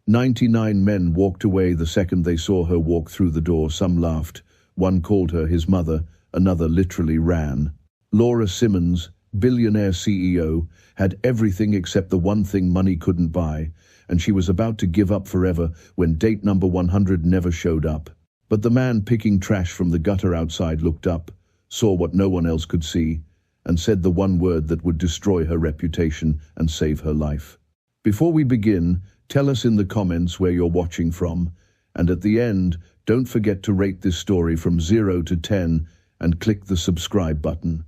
99 men walked away the second they saw her walk through the door. Some laughed. One called her his mother. Another literally ran. Laura Simmons, billionaire CEO, had everything except the one thing money couldn't buy, and she was about to give up forever when date number 100 never showed up. But the man picking trash from the gutter outside looked up, saw what no one else could see, and said the one word that would destroy her reputation and save her life. Before we begin, tell us in the comments where you're watching from, and at the end, don't forget to rate this story from 0 to 10 and click the subscribe button.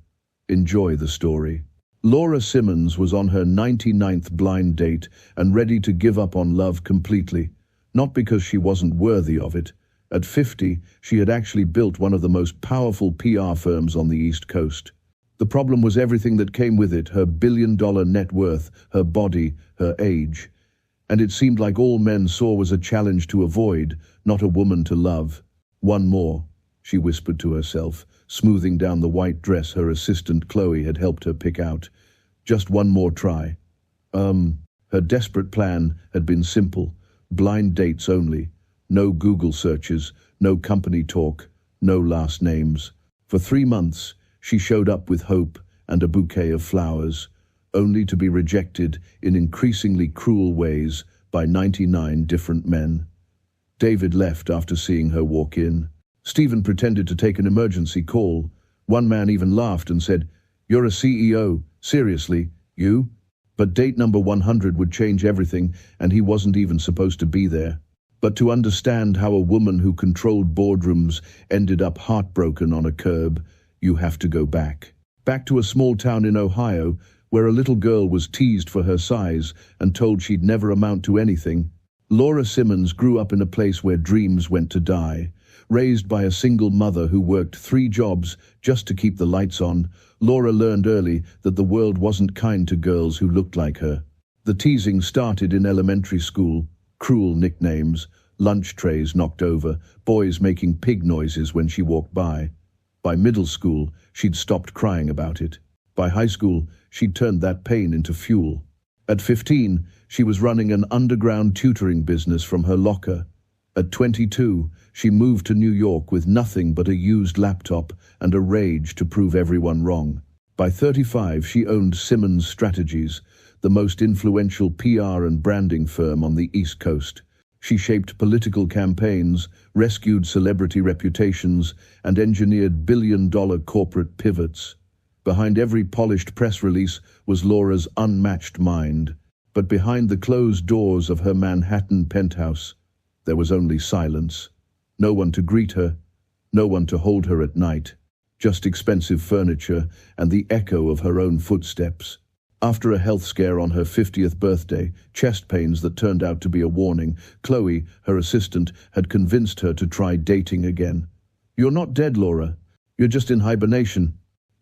Enjoy the story. Laura Simmons was on her 99th blind date and ready to give up on love completely, not because she wasn't worthy of it. At 50, she had actually built one of the most powerful PR firms on the East Coast. The problem was everything that came with it: her billion-dollar net worth, her body, her age. And it seemed like all men saw was a challenge to avoid, not a woman to love. One more, she whispered to herself, smoothing down the white dress her assistant Chloe had helped her pick out. Just one more try. Her desperate plan had been simple: blind dates only. No Google searches, no company talk, no last names. For 3 months, she showed up with hope and a bouquet of flowers, only to be rejected in increasingly cruel ways by 99 different men. David left after seeing her walk in. Stephen pretended to take an emergency call. One man even laughed and said, "You're a CEO, seriously, you?" But date number 100 would change everything, and he wasn't even supposed to be there. But to understand how a woman who controlled boardrooms ended up heartbroken on a curb, you have to go back. Back to a small town in Ohio, where a little girl was teased for her size and told she'd never amount to anything. Laura Simmons grew up in a place where dreams went to die. Raised by a single mother who worked 3 jobs just to keep the lights on, Laura learned early that the world wasn't kind to girls who looked like her. The teasing started in elementary school: cruel nicknames, lunch trays knocked over, boys making pig noises when she walked by. By middle school, she'd stopped crying about it. By high school, she'd turned that pain into fuel. At 15, she was running an underground tutoring business from her locker. At 22, she moved to New York with nothing but a used laptop and a rage to prove everyone wrong. By 35, she owned Simmons Strategies, the most influential PR and branding firm on the East Coast. She shaped political campaigns, rescued celebrity reputations, and engineered billion-dollar corporate pivots. Behind every polished press release was Laura's unmatched mind. But behind the closed doors of her Manhattan penthouse, there was only silence. No one to greet her, no one to hold her at night. Just expensive furniture and the echo of her own footsteps. After a health scare on her 50th birthday, chest pains that turned out to be a warning, Chloe, her assistant, had convinced her to try dating again. "You're not dead, Laura. You're just in hibernation."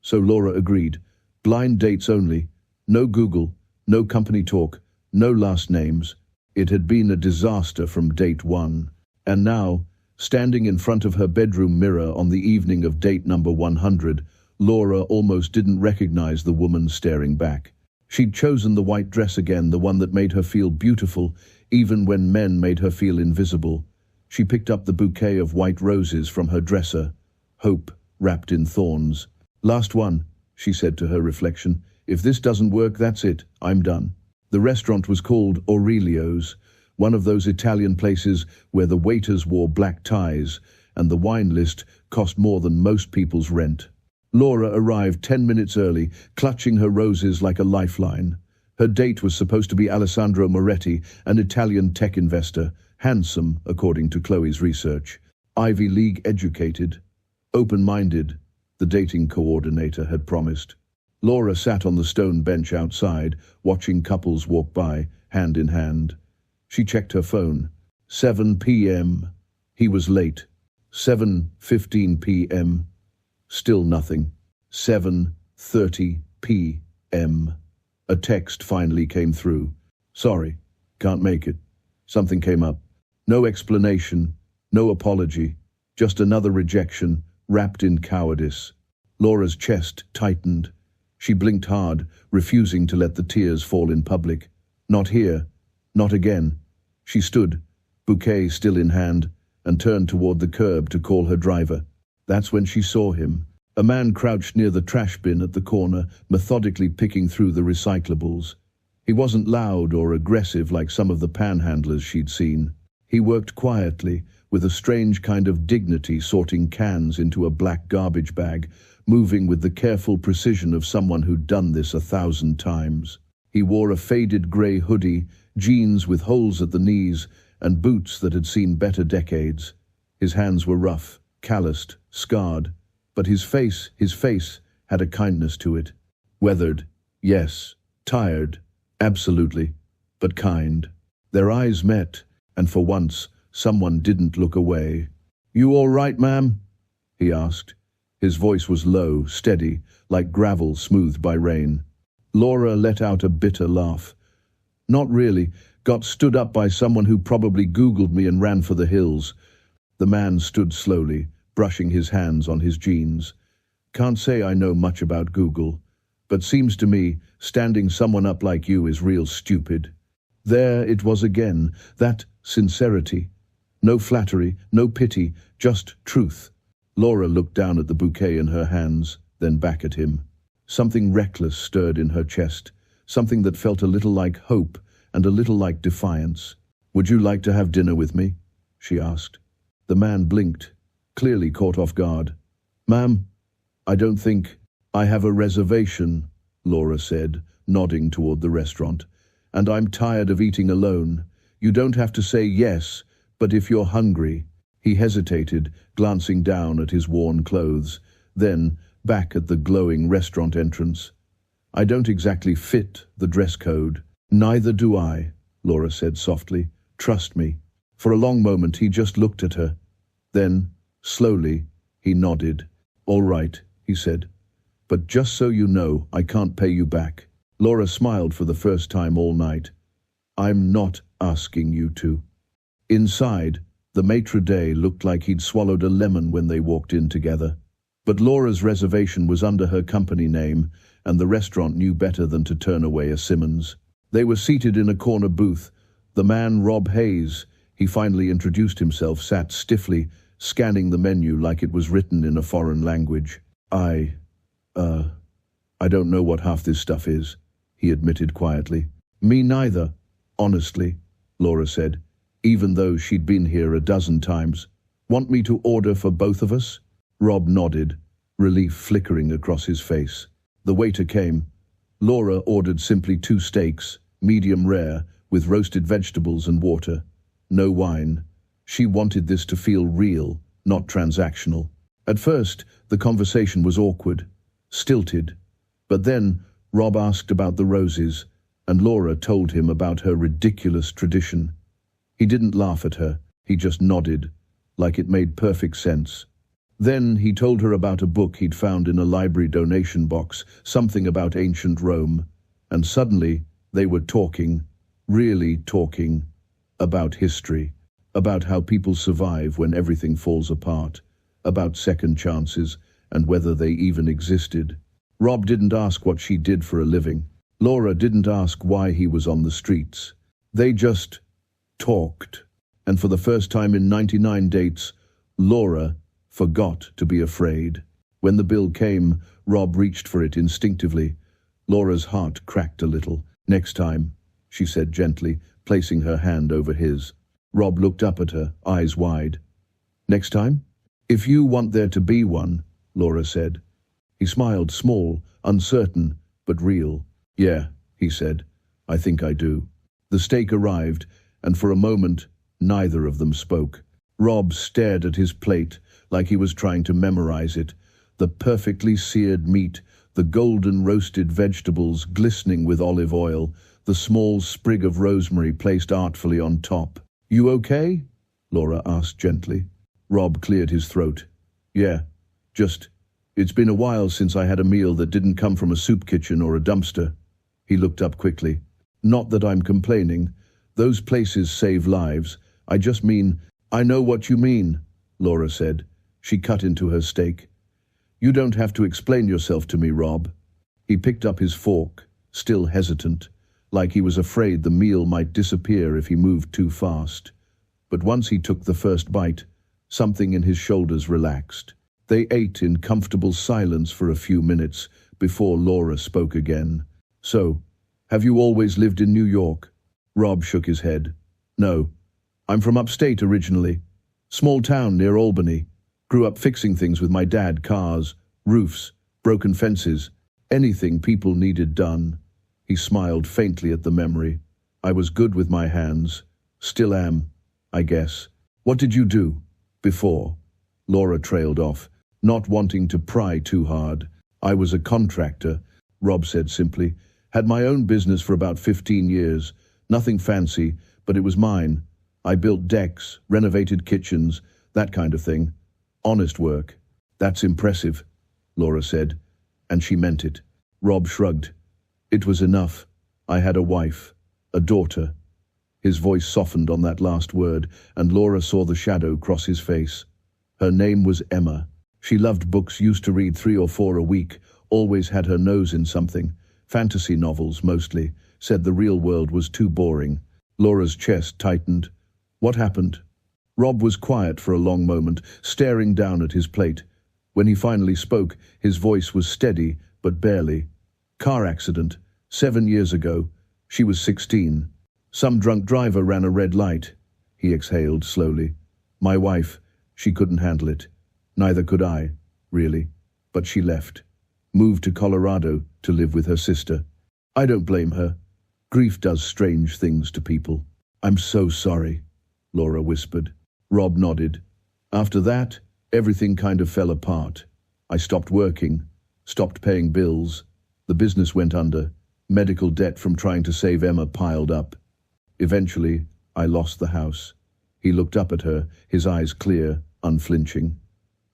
So Laura agreed. Blind dates only. No Google, no company talk, no last names. It had been a disaster from date 1. And now, standing in front of her bedroom mirror on the evening of date number 100, Laura almost didn't recognize the woman staring back. She'd chosen the white dress again, the one that made her feel beautiful, even when men made her feel invisible. She picked up the bouquet of white roses from her dresser, hope wrapped in thorns. "Last one," she said to her reflection. "If this doesn't work, that's it. I'm done." The restaurant was called Aurelio's, one of those Italian places where the waiters wore black ties and the wine list cost more than most people's rent. Laura arrived 10 minutes early, clutching her roses like a lifeline. Her date was supposed to be Alessandro Moretti, an Italian tech investor, handsome, according to Chloe's research, Ivy League educated, open-minded, the dating coordinator had promised. Laura sat on the stone bench outside, watching couples walk by, hand in hand. She checked her phone. 7 p.m. He was late. 7:15 p.m. Still nothing. 7:30 p.m. A text finally came through. "Sorry, can't make it. Something came up." No explanation, no apology, just another rejection, wrapped in cowardice. Laura's chest tightened. She blinked hard, refusing to let the tears fall in public. Not here. Not again. She stood, bouquet still in hand, and turned toward the curb to call her driver. That's when she saw him. A man crouched near the trash bin at the corner, methodically picking through the recyclables. He wasn't loud or aggressive like some of the panhandlers she'd seen. He worked quietly, with a strange kind of dignity, sorting cans into a black garbage bag, moving with the careful precision of someone who'd done this 1,000 times. He wore a faded grey hoodie, jeans with holes at the knees, and boots that had seen better decades. His hands were rough, calloused, scarred, but his face had a kindness to it. Weathered, yes. Tired, absolutely, but kind. Their eyes met, and for once, someone didn't look away. "You all right, ma'am?" he asked. His voice was low, steady, like gravel smoothed by rain. Laura let out a bitter laugh. "Not really. Got stood up by someone who probably Googled me and ran for the hills." The man stood slowly, brushing his hands on his jeans. "Can't say I know much about Google, but seems to me standing someone up like you is real stupid." There it was again, that sincerity. No flattery, no pity, just truth. Laura looked down at the bouquet in her hands, then back at him. Something reckless stirred in her chest, something that felt a little like hope and a little like defiance. "Would you like to have dinner with me?" she asked. The man blinked, clearly caught off guard. "Ma'am, I don't think I have a reservation," Laura said, nodding toward the restaurant. "And I'm tired of eating alone. You don't have to say yes, but if you're hungry." He hesitated, glancing down at his worn clothes, then back at the glowing restaurant entrance. "I don't exactly fit the dress code." "Neither do I," Laura said softly. "Trust me." For a long moment he just looked at her. Then, slowly, he nodded. "All right," he said. "But just so you know, I can't pay you back." Laura smiled for the first time all night. "I'm not asking you to." Inside, the maitre d' looked like he'd swallowed a lemon when they walked in together. But Laura's reservation was under her company name, and the restaurant knew better than to turn away a Simmons. They were seated in a corner booth. The man, Rob Hayes, he finally introduced himself, sat stiffly, scanning the menu like it was written in a foreign language. I don't know what half this stuff is," he admitted quietly. "Me neither, honestly," Laura said, even though she'd been here a dozen times. "Want me to order for both of us?" Rob nodded, relief flickering across his face. The waiter came. Laura ordered simply 2 steaks, medium rare, with roasted vegetables and water. No wine. She wanted this to feel real, not transactional. At first, the conversation was awkward, stilted. But then, Rob asked about the roses, and Laura told him about her ridiculous tradition. He didn't laugh at her, he just nodded, like it made perfect sense. Then he told her about a book he'd found in a library donation box, something about ancient Rome. And suddenly, they were talking, really talking, about history, about how people survive when everything falls apart, about second chances, and whether they even existed. Rob didn't ask what she did for a living. Laura didn't ask why he was on the streets. They just talked. And for the first time in 99 dates, Laura forgot to be afraid. When the bill came, Rob reached for it instinctively. Laura's heart cracked a little. "Next time," she said gently, placing her hand over his. Rob looked up at her, eyes wide. "Next time?" "If you want there to be one," Laura said. He smiled, small, uncertain, but real. "Yeah," he said, "I think I do." The steak arrived, and for a moment, neither of them spoke. Rob stared at his plate like he was trying to memorize it. The perfectly seared meat, the golden roasted vegetables glistening with olive oil, the small sprig of rosemary placed artfully on top. "You okay?" Laura asked gently. Rob cleared his throat. "Yeah, it's been a while since I had a meal that didn't come from a soup kitchen or a dumpster." He looked up quickly. "Not that I'm complaining. Those places save lives. I just mean—" "I know what you mean," Laura said. She cut into her steak. "You don't have to explain yourself to me, Rob." He picked up his fork, still hesitant, like he was afraid the meal might disappear if he moved too fast. But once he took the first bite, something in his shoulders relaxed. They ate in comfortable silence for a few minutes before Laura spoke again. "So, have you always lived in New York?" Rob shook his head. "No. I'm from upstate originally. Small town near Albany. Grew up fixing things with my dad, cars, roofs, broken fences, anything people needed done." He smiled faintly at the memory. "I was good with my hands. Still am, I guess." "What did you do before?" Laura trailed off, not wanting to pry too hard. "I was a contractor," Rob said simply. "Had my own business for about 15 years. Nothing fancy, but it was mine. I built decks, renovated kitchens, that kind of thing. Honest work." "That's impressive," Laura said, and she meant it. Rob shrugged. "It was enough. I had a wife, a daughter." His voice softened on that last word, and Laura saw the shadow cross his face. Her name was Emma. She loved books, used to read 3 or 4 a week, always had her nose in something. Fantasy novels, mostly. Said the real world was too boring. Laura's chest tightened. "What happened?" Rob was quiet for a long moment, staring down at his plate. When he finally spoke, his voice was steady, but barely. "Car accident. 7 years ago. She was 16. Some drunk driver ran a red light." He exhaled slowly. "My wife, she couldn't handle it. Neither could I, really. But she left. Moved to Colorado to live with her sister. I don't blame her. Grief does strange things to people." "I'm so sorry," Laura whispered. Rob nodded. "After that, everything kind of fell apart. I stopped working, stopped paying bills. The business went under. Medical debt from trying to save Emma piled up. Eventually, I lost the house." He looked up at her, his eyes clear, unflinching.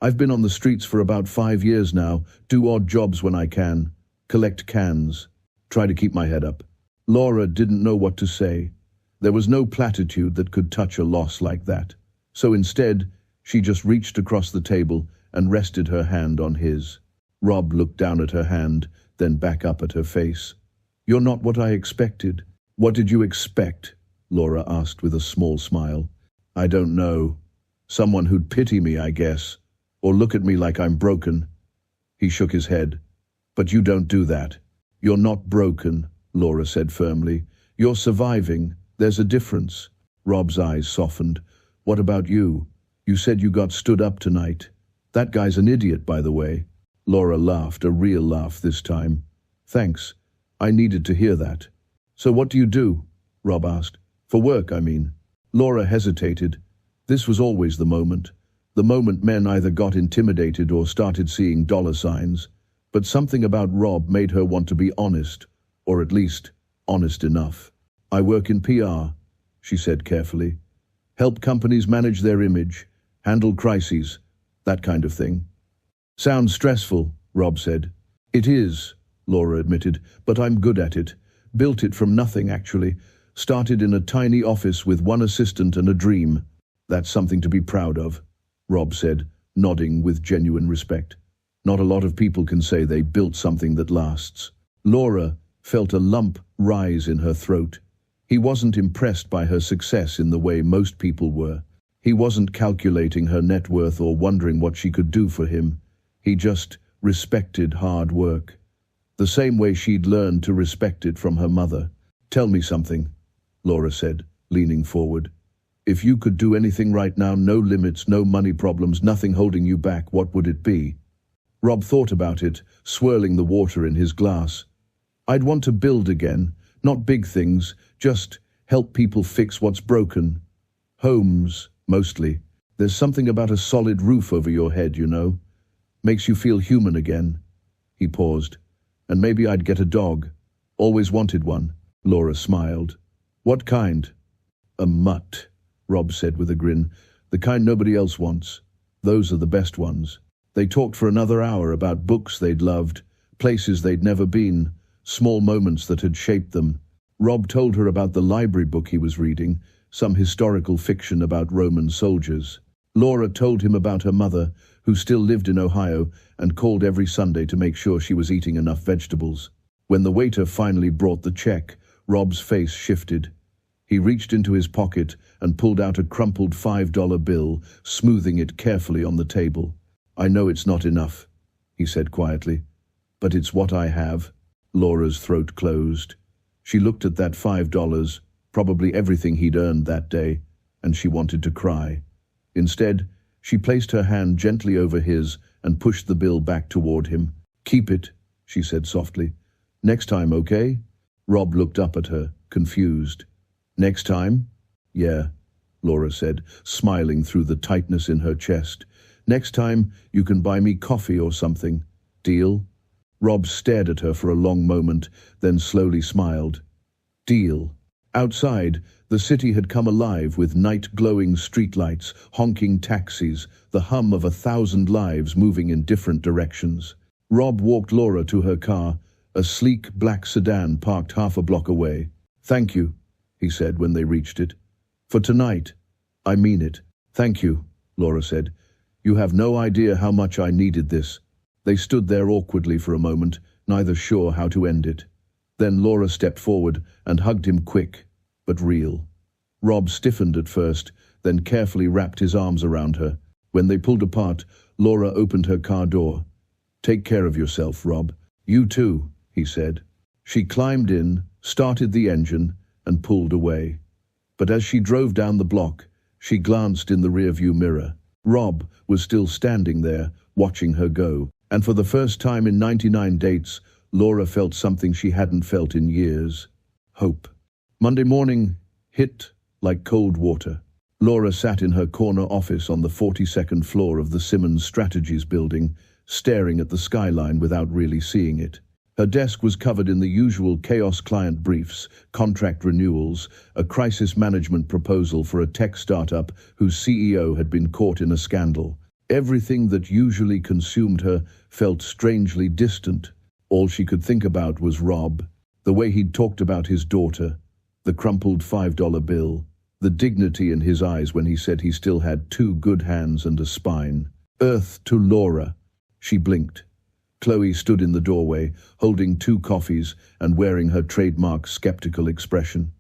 "I've been on the streets for about 5 years now, do odd jobs when I can, collect cans, try to keep my head up." Laura didn't know what to say. There was no platitude that could touch a loss like that. So instead, she just reached across the table and rested her hand on his. Rob looked down at her hand, then back up at her face. "You're not what I expected." "What did you expect?" Laura asked with a small smile. "I don't know. Someone who'd pity me, I guess. Or look at me like I'm broken." He shook his head. "But you don't do that." "You're not broken," Laura said firmly. "You're surviving. There's a difference." Rob's eyes softened. "What about you? You said you got stood up tonight. That guy's an idiot, by the way." Laura laughed, a real laugh this time. "Thanks. I needed to hear that." "So what do you do?" Rob asked. "For work, I mean." Laura hesitated. This was always the moment. The moment men either got intimidated or started seeing dollar signs. But something about Rob made her want to be honest, or at least honest enough. "I work in PR," she said carefully. "Help companies manage their image, handle crises, that kind of thing." "Sounds stressful," Rob said. "It is," Laura admitted, "but I'm good at it. Built it from nothing, actually. Started in a tiny office with one assistant and a dream." "That's something to be proud of," Rob said, nodding with genuine respect. "Not a lot of people can say they built something that lasts." Laura felt a lump rise in her throat. He wasn't impressed by her success in the way most people were. He wasn't calculating her net worth or wondering what she could do for him. He just respected hard work. The same way she'd learned to respect it from her mother. "Tell me something," Laura said, leaning forward. "If you could do anything right now, no limits, no money problems, nothing holding you back, what would it be?" Rob thought about it, swirling the water in his glass. "I'd want to build again, not big things, just help people fix what's broken. Homes, mostly. There's something about a solid roof over your head, you know. Makes you feel human again." He paused. "And maybe I'd get a dog. Always wanted one." Laura smiled. "What kind?" "A mutt," Rob said with a grin. "The kind nobody else wants. Those are the best ones." They talked for another hour about books they'd loved, places they'd never been, small moments that had shaped them. Rob told her about the library book he was reading, some historical fiction about Roman soldiers. Laura told him about her mother, who still lived in Ohio and called every Sunday to make sure she was eating enough vegetables. When the waiter finally brought the check, Rob's face shifted. He reached into his pocket and pulled out a crumpled $5 bill, smoothing it carefully on the table. "I know it's not enough," he said quietly, "but it's what I have." Laura's throat closed. She looked at that $5, probably everything he'd earned that day, and she wanted to cry. Instead, she placed her hand gently over his and pushed the bill back toward him. "Keep it," she said softly. "Next time, okay?" Rob looked up at her, confused. "Next time?" "Yeah," Laura said, smiling through the tightness in her chest. "Next time, you can buy me coffee or something. Deal?" Rob stared at her for a long moment, then slowly smiled. Deal. Outside, the city had come alive with night-glowing streetlights, honking taxis, the hum of 1,000 lives moving in different directions. Rob walked Laura to her car, a sleek black sedan parked half a block away. "Thank you," he said when they reached it. "For tonight. I mean it." "Thank you," Laura said. "You have no idea how much I needed this." They stood there awkwardly for a moment, neither sure how to end it. Then Laura stepped forward and hugged him quick, but real. Rob stiffened at first, then carefully wrapped his arms around her. When they pulled apart, Laura opened her car door. "Take care of yourself, Rob." "You too," he said. She climbed in, started the engine, and pulled away. But as she drove down the block, she glanced in the rearview mirror. Rob was still standing there, watching her go. And for the first time in 99 dates, Laura felt something she hadn't felt in years. Hope. Monday morning hit like cold water. Laura sat in her corner office on the 42nd floor of the Simmons Strategies building, staring at the skyline without really seeing it. Her desk was covered in the usual chaos: client briefs, contract renewals, a crisis management proposal for a tech startup whose CEO had been caught in a scandal. Everything that usually consumed her felt strangely distant. All she could think about was Rob, the way he'd talked about his daughter, the crumpled $5 bill, the dignity in his eyes when he said he still had 2 good hands and a spine. Earth to Laura. She blinked. Chloe stood in the doorway, holding 2 coffees and wearing her trademark skeptical expression.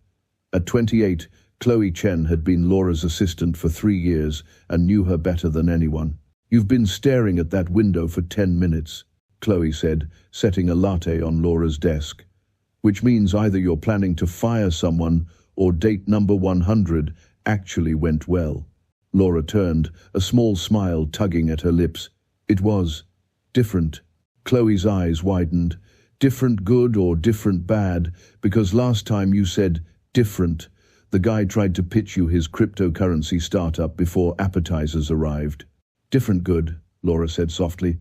At 28, Chloe Chen had been Laura's assistant for 3 years and knew her better than anyone. "You've been staring at that window for 10 minutes, Chloe said, setting a latte on Laura's desk. "Which means either you're planning to fire someone or date number 100 actually went well." Laura turned, a small smile tugging at her lips. "It was different." Chloe's eyes widened. "Different good or different bad? Because last time you said different, the guy tried to pitch you his cryptocurrency startup before appetizers arrived." "Different good," Laura said softly.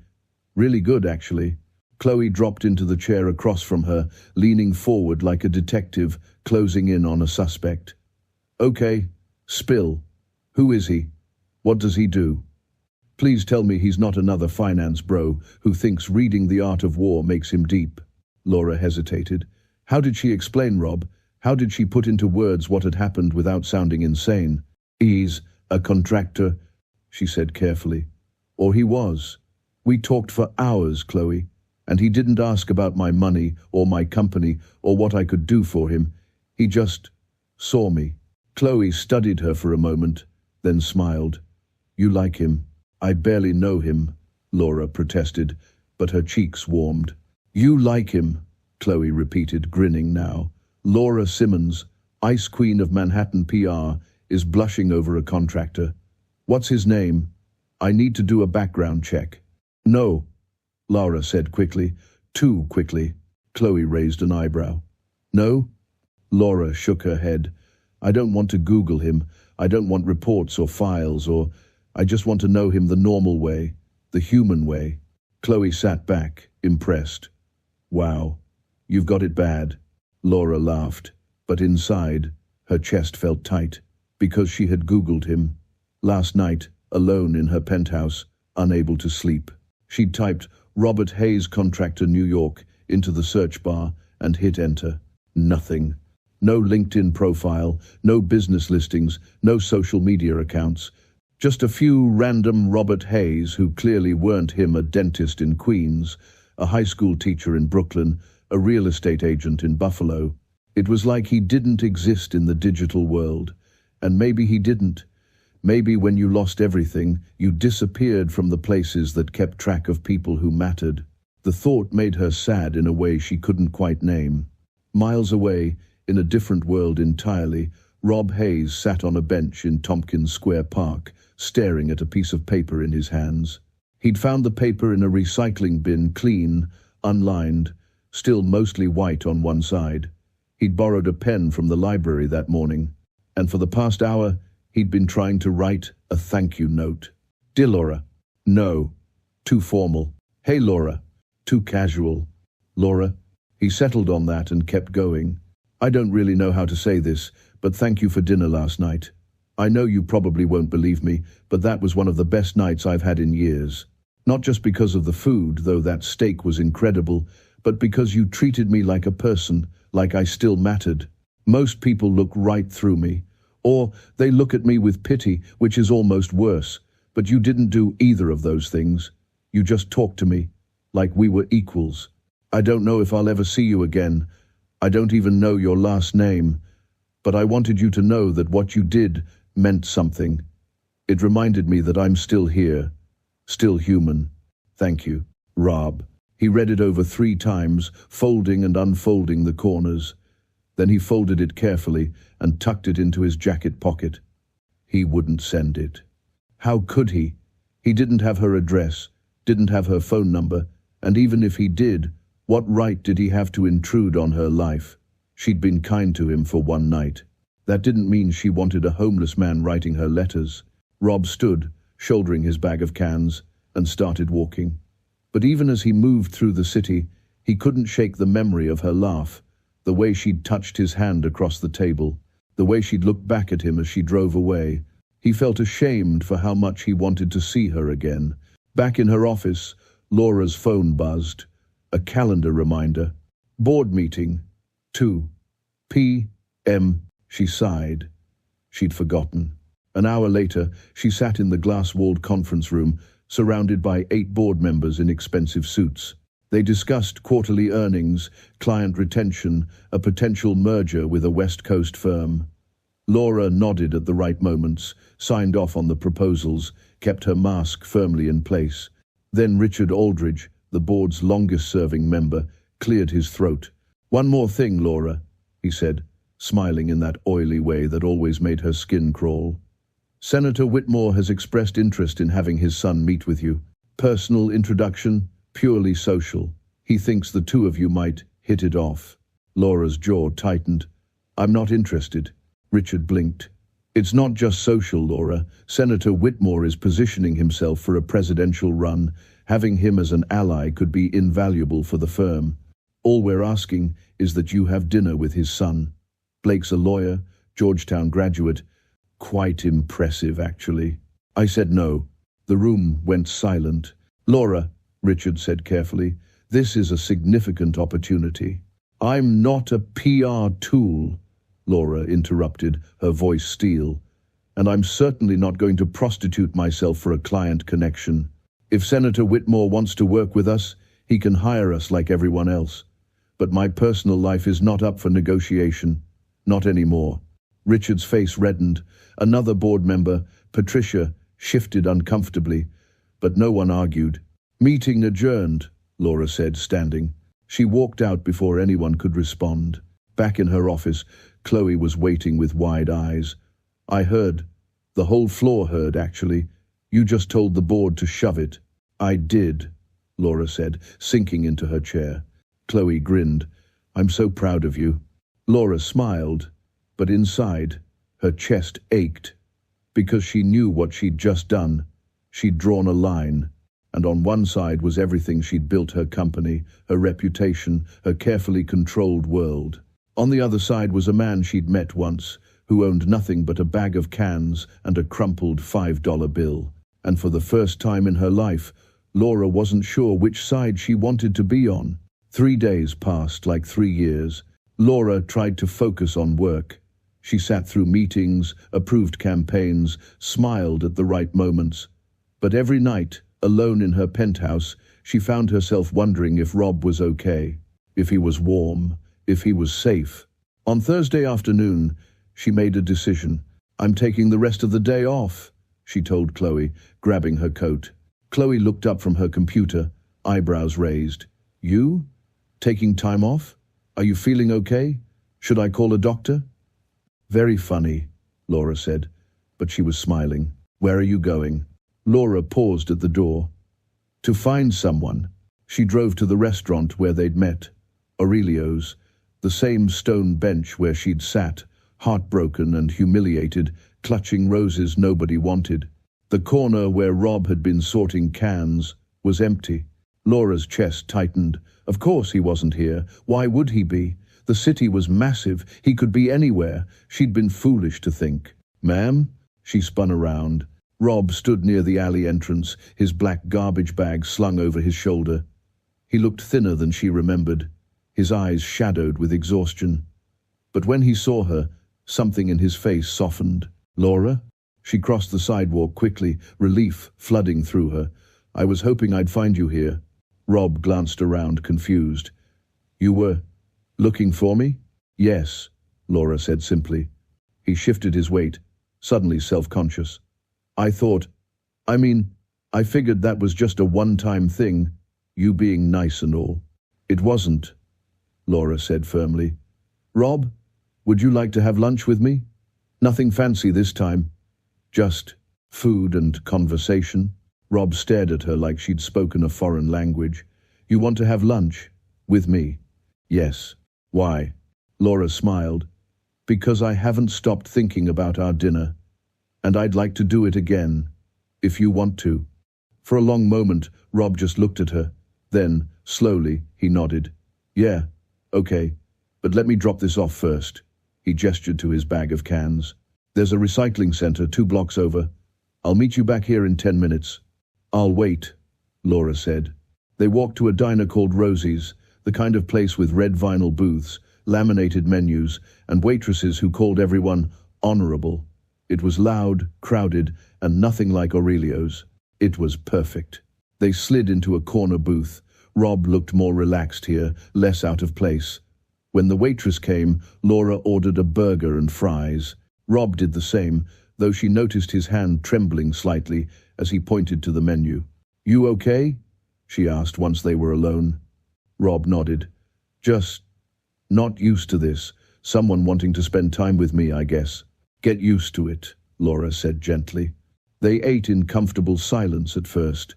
"Really good, actually." Chloe dropped into the chair across from her, leaning forward like a detective, closing in on a suspect. "Okay, spill. Who is he? What does he do? Please tell me he's not another finance bro who thinks reading The Art of War makes him deep." Laura hesitated. How did she explain Rob? How did she put into words what had happened without sounding insane? "He's a contractor," she said carefully. "Or he was. We talked for hours, Chloe, and he didn't ask about my money or my company or what I could do for him. He just saw me." Chloe studied her for a moment, then smiled. "You like him?" "I barely know him," Laura protested, but her cheeks warmed. "You like him," Chloe repeated, grinning now. Laura Simmons, Ice Queen of Manhattan PR, is blushing over a contractor. "What's his name? I need to do a background check." "No," Laura said quickly. Too quickly. Chloe raised an eyebrow. "No?" Laura shook her head. "I don't want to Google him. I don't want reports or files I just want to know him the normal way, the human way." Chloe sat back, impressed. "Wow, you've got it bad." Laura laughed, but inside, her chest felt tight, because she had Googled him. Last night, alone in her penthouse, unable to sleep. She'd typed "Robert Hayes Contractor New York" into the search bar and hit enter. Nothing. No LinkedIn profile, no business listings, no social media accounts. Just a few random Robert Hayes who clearly weren't him: a dentist in Queens, a high school teacher in Brooklyn, a real estate agent in Buffalo. It was like he didn't exist in the digital world. And maybe he didn't. Maybe when you lost everything, you disappeared from the places that kept track of people who mattered. The thought made her sad in a way she couldn't quite name. Miles away, in a different world entirely, Rob Hayes sat on a bench in Tompkins Square Park, staring at a piece of paper in his hands. He'd found the paper in a recycling bin, clean, unlined, still mostly white on one side. He'd borrowed a pen from the library that morning, and for the past hour, he'd been trying to write a thank you note. Dear Laura. No. Too formal. Hey Laura. Too casual. Laura. He settled on that and kept going. I don't really know how to say this, but thank you for dinner last night. I know you probably won't believe me, but that was one of the best nights I've had in years. Not just because of the food, though that steak was incredible, but because you treated me like a person, like I still mattered. Most people look right through me. Or they look at me with pity, which is almost worse. But you didn't do either of those things. You just talked to me, like we were equals. I don't know if I'll ever see you again. I don't even know your last name. But I wanted you to know that what you did meant something. It reminded me that I'm still here, still human. Thank you, Rob. He read it over 3 times, folding and unfolding the corners. Then he folded it carefully and tucked it into his jacket pocket. He wouldn't send it. How could he? He didn't have her address, didn't have her phone number, and even if he did, what right did he have to intrude on her life? She'd been kind to him for one night. That didn't mean she wanted a homeless man writing her letters. Rob stood, shouldering his bag of cans, and started walking. But even as he moved through the city, he couldn't shake the memory of her laugh, the way she'd touched his hand across the table, the way she'd looked back at him as she drove away. He felt ashamed for how much he wanted to see her again. Back in her office, Laura's phone buzzed. A calendar reminder. Board meeting. 2 p.m. She sighed. She'd forgotten. An hour later, she sat in the glass-walled conference room, surrounded by 8 board members in expensive suits. They discussed quarterly earnings, client retention, a potential merger with a West Coast firm. Laura nodded at the right moments, signed off on the proposals, kept her mask firmly in place. Then Richard Aldridge, the board's longest-serving member, cleared his throat. One more thing, Laura, he said, smiling in that oily way that always made her skin crawl. Senator Whitmore has expressed interest in having his son meet with you. Personal introduction, purely social. He thinks the 2 of you might hit it off. Laura's jaw tightened. I'm not interested. Richard blinked. It's not just social, Laura. Senator Whitmore is positioning himself for a presidential run. Having him as an ally could be invaluable for the firm. All we're asking is that you have dinner with his son. Blake's a lawyer, Georgetown graduate. Quite impressive, actually. I said no. The room went silent. Laura, Richard said carefully, this is a significant opportunity. I'm not a PR tool, Laura interrupted, her voice steel. And I'm certainly not going to prostitute myself for a client connection. If Senator Whitmore wants to work with us, he can hire us like everyone else. But my personal life is not up for negotiation. Not anymore. Richard's face reddened. Another board member, Patricia, shifted uncomfortably, but no one argued. Meeting adjourned, Laura said, standing. She walked out before anyone could respond. Back in her office, Chloe was waiting with wide eyes. I heard. The whole floor heard, actually. You just told the board to shove it. I did, Laura said, sinking into her chair. Chloe grinned. I'm so proud of you. Laura smiled, but inside, her chest ached, because she knew what she'd just done. She'd drawn a line, and on one side was everything she'd built: her company, her reputation, her carefully controlled world. On the other side was a man she'd met once, who owned nothing but a bag of cans and a crumpled $5 bill. And for the first time in her life, Laura wasn't sure which side she wanted to be on. 3 days passed like 3 years. Laura tried to focus on work. She sat through meetings, approved campaigns, smiled at the right moments. But every night, alone in her penthouse, she found herself wondering if Rob was okay, if he was warm, if he was safe. On Thursday afternoon, she made a decision. "I'm taking the rest of the day off," she told Chloe, grabbing her coat. Chloe looked up from her computer, eyebrows raised. "You? Taking time off? Are you feeling okay? Should I call a doctor?" "Very funny," Laura said, but she was smiling. "Where are you going?" Laura paused at the door. "To find someone." She drove to the restaurant where they'd met, Aurelio's, the same stone bench where she'd sat, heartbroken and humiliated, clutching roses nobody wanted. The corner where Rob had been sorting cans was empty. Laura's chest tightened. Of course he wasn't here. Why would he be? The city was massive. He could be anywhere. She'd been foolish to think. "Ma'am?" She spun around. Rob stood near the alley entrance, his black garbage bag slung over his shoulder. He looked thinner than she remembered, his eyes shadowed with exhaustion. But when he saw her, something in his face softened. "Laura?" She crossed the sidewalk quickly, relief flooding through her. "I was hoping I'd find you here." Rob glanced around, confused. "You were looking for me?" "Yes," Laura said simply. He shifted his weight, suddenly self-conscious. I figured that was just a one-time thing, you being nice and all." "It wasn't," Laura said firmly. "Rob, would you like to have lunch with me? Nothing fancy this time. Just food and conversation." Rob stared at her like she'd spoken a foreign language. "You want to have lunch? With me?" "Yes." "Why?" Laura smiled. "Because I haven't stopped thinking about our dinner. And I'd like to do it again, if you want to." For a long moment, Rob just looked at her. Then, slowly, he nodded. "Yeah, okay, but let me drop this off first." He gestured to his bag of cans. "There's a recycling center 2 blocks over. I'll meet you back here in 10 minutes. "I'll wait," Laura said. They walked to a diner called Rosie's, the kind of place with red vinyl booths, laminated menus, and waitresses who called everyone honorable. It was loud, crowded, and nothing like Aurelio's. It was perfect. They slid into a corner booth. Rob looked more relaxed here, less out of place. When the waitress came, Laura ordered a burger and fries. Rob did the same, though she noticed his hand trembling slightly as he pointed to the menu. "You okay?" she asked once they were alone. Rob nodded. "Just not used to this. Someone wanting to spend time with me, I guess." "Get used to it," Laura said gently. They ate in comfortable silence at first,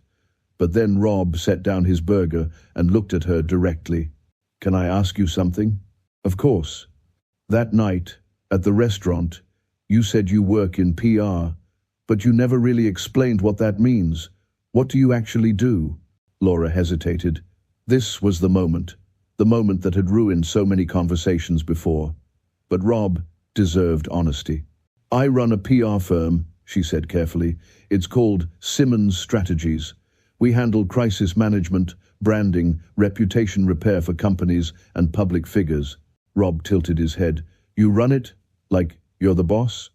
but then Rob set down his burger and looked at her directly. "Can I ask you something?" "Of course." "That night, at the restaurant, you said you work in PR, but you never really explained what that means. What do you actually do?" Laura hesitated. This was the moment that had ruined so many conversations before. But Rob deserved honesty. "I run a PR firm," she said carefully. "It's called Simmons Strategies. We handle crisis management, branding, reputation repair for companies and public figures." Rob tilted his head. "You run it? Like you're the boss?"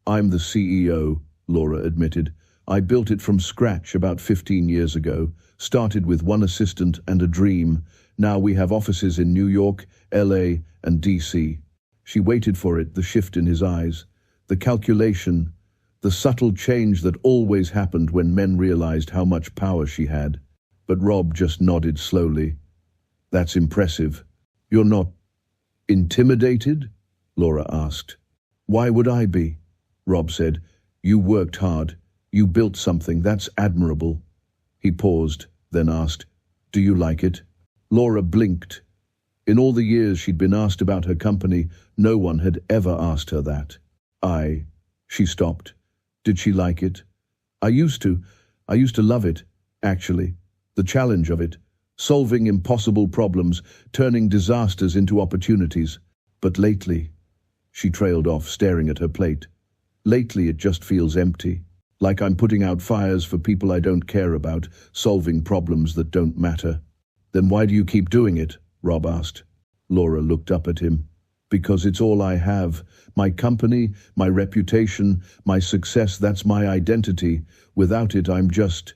"I'm the CEO," Laura admitted. "I built it from scratch about 15 years ago. Started with one assistant and a dream. Now we have offices in New York, LA, and DC." She waited for it, the shift in his eyes. The calculation, the subtle change that always happened when men realized how much power she had. But Rob just nodded slowly. "That's impressive. You're not intimidated?" Laura asked. "Why would I be?" Rob said. "You worked hard. You built something. That's admirable." He paused, then asked, "Do you like it?" Laura blinked. In all the years she'd been asked about her company, no one had ever asked her that. She stopped. Did she like it? I used to love it, actually. The challenge of it, solving impossible problems, turning disasters into opportunities. But lately," she trailed off, staring at her plate. "Lately it just feels empty. Like I'm putting out fires for people I don't care about, solving problems that don't matter." "Then why do you keep doing it?" Rob asked. Laura looked up at him. "Because it's all I have. My company, my reputation, my success, that's my identity. Without it, I'm just..."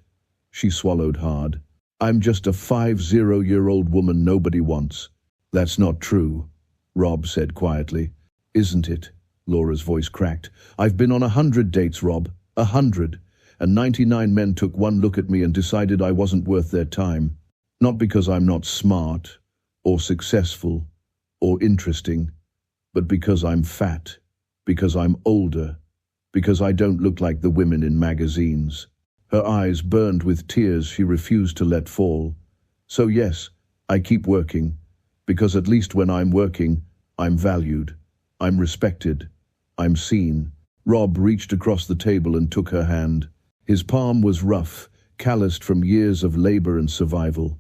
She swallowed hard. "I'm just a 50-year-old woman nobody wants." "That's not true," Rob said quietly. Isn't it? Laura's voice cracked. I've been on 100 dates, Rob. 100. And 99 men took one look at me and decided I wasn't worth their time. Not because I'm not smart, or successful, or interesting, but because I'm fat, because I'm older, because I don't look like the women in magazines. Her eyes burned with tears she refused to let fall. So yes, I keep working, because at least when I'm working, I'm valued, I'm respected, I'm seen. Rob reached across the table and took her hand. His palm was rough, calloused from years of labor and survival,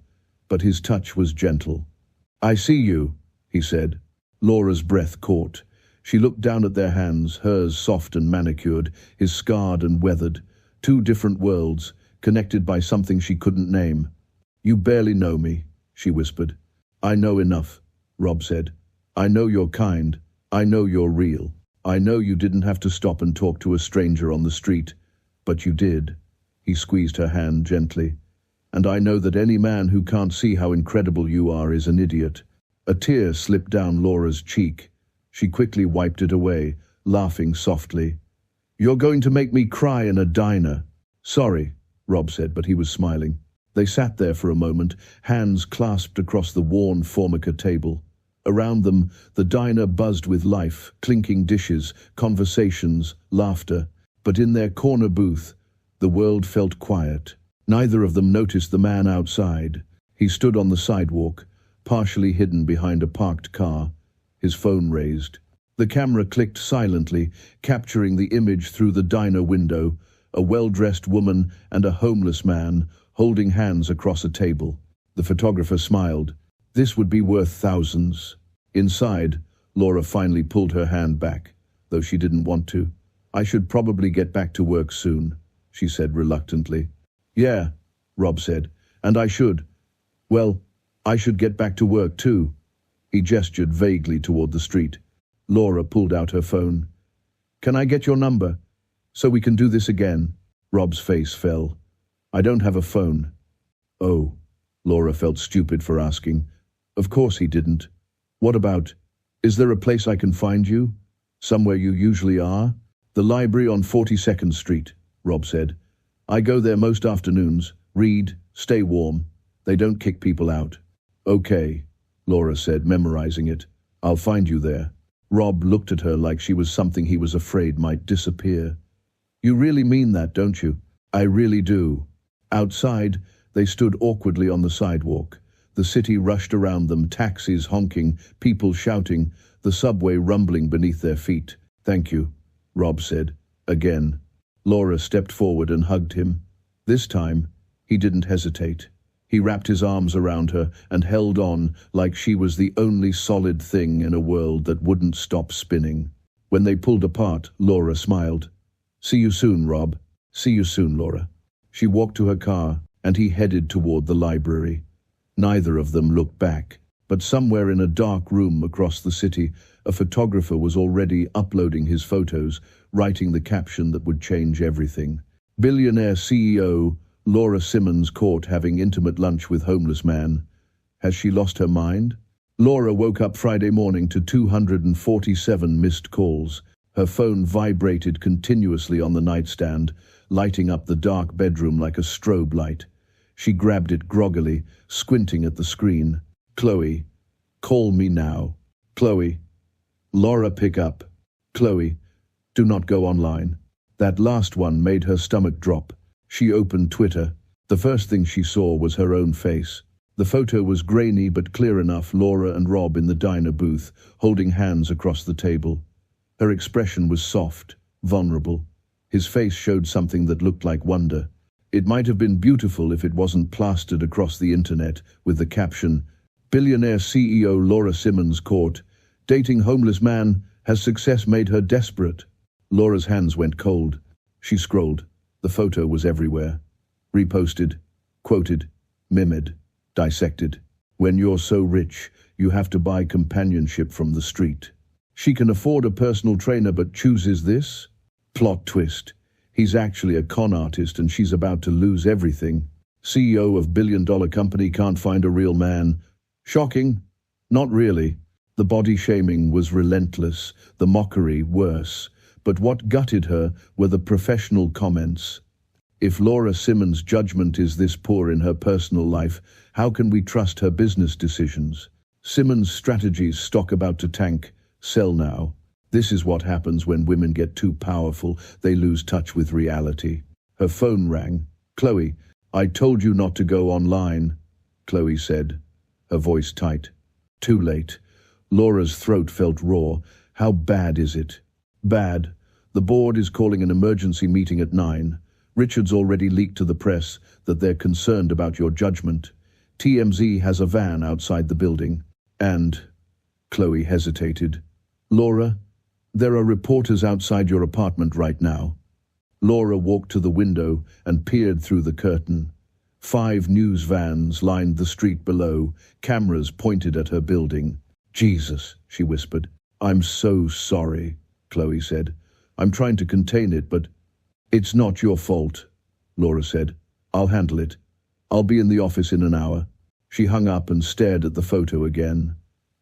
but his touch was gentle. I see you, he said. Laura's breath caught. She looked down at their hands, hers soft and manicured, his scarred and weathered. Two different worlds, connected by something she couldn't name. You barely know me, she whispered. I know enough, Rob said. I know you're kind. I know you're real. I know you didn't have to stop and talk to a stranger on the street, but you did. He squeezed her hand gently. And I know that any man who can't see how incredible you are is an idiot. A tear slipped down Laura's cheek. She quickly wiped it away, laughing softly. You're going to make me cry in a diner. Sorry, Rob said, but he was smiling. They sat there for a moment, hands clasped across the worn Formica table. Around them, the diner buzzed with life, clinking dishes, conversations, laughter. But in their corner booth, the world felt quiet. Neither of them noticed the man outside. He stood on the sidewalk, partially hidden behind a parked car, his phone raised. The camera clicked silently, capturing the image through the diner window, a well-dressed woman and a homeless man holding hands across a table. The photographer smiled. This would be worth thousands. Inside, Laura finally pulled her hand back, though she didn't want to. I should probably get back to work soon, she said reluctantly. Yeah, Rob said, and I should. Well, I should get back to work too. He gestured vaguely toward the street. Laura pulled out her phone. Can I get your number, so we can do this again? Rob's face fell. I don't have a phone. Oh, Laura felt stupid for asking. Of course he didn't. What about, is there a place I can find you? Somewhere you usually are? The library on 42nd Street, Rob said. I go there most afternoons, read, stay warm. They don't kick people out. Okay, Laura said, memorizing it. I'll find you there. Rob looked at her like she was something he was afraid might disappear. You really mean that, don't you? I really do. Outside, they stood awkwardly on the sidewalk. The city rushed around them, taxis honking, people shouting, the subway rumbling beneath their feet. Thank you, Rob said, again. Laura stepped forward and hugged him. This time, he didn't hesitate. He wrapped his arms around her and held on like she was the only solid thing in a world that wouldn't stop spinning. When they pulled apart, Laura smiled. See you soon, Rob. See you soon, Laura. She walked to her car, and he headed toward the library. Neither of them looked back, but somewhere in a dark room across the city, a photographer was already uploading his photos, writing the caption that would change everything. Billionaire CEO Laura Simmons caught having intimate lunch with homeless man. Has she lost her mind? Laura woke up Friday morning to 247 missed calls. Her phone vibrated continuously on the nightstand, lighting up the dark bedroom like a strobe light. She grabbed it groggily, squinting at the screen. Chloe, call me now. Chloe. Laura, pick up. Chloe, do not go online. That last one made her stomach drop. She opened Twitter. The first thing she saw was her own face. The photo was grainy but clear enough. Laura and Rob in the diner booth, holding hands across the table. Her expression was soft, vulnerable. His face showed something that looked like wonder. It might have been beautiful if it wasn't plastered across the internet with the caption, Billionaire CEO Laura Simmons caught. Dating homeless man, has success made her desperate? Laura's hands went cold. She scrolled. The photo was everywhere. Reposted, quoted, mimed, dissected. When you're so rich, you have to buy companionship from the street. She can afford a personal trainer but chooses this? Plot twist. He's actually a con artist and she's about to lose everything. CEO of billion-dollar company can't find a real man. Shocking? Not really. The body shaming was relentless, the mockery worse, but what gutted her were the professional comments. If Laura Simmons' judgment is this poor in her personal life, how can we trust her business decisions? Simmons' strategies stock about to tank, sell now. This is what happens when women get too powerful, they lose touch with reality. Her phone rang. "Chloe, I told you not to go online," Chloe said, her voice tight. Too late. Laura's throat felt raw. "How bad is it?" "Bad. The board is calling an emergency meeting at 9. Richard's already leaked to the press that they're concerned about your judgment. TMZ has a van outside the building. And..." Chloe hesitated. "Laura, there are reporters outside your apartment right now." Laura walked to the window and peered through the curtain. 5 news vans lined the street below, cameras pointed at her building. "Jesus," she whispered. "I'm so sorry," Chloe said. "I'm trying to contain it, but..." "It's not your fault," Laura said. "I'll handle it. I'll be in the office in an hour." She hung up and stared at the photo again.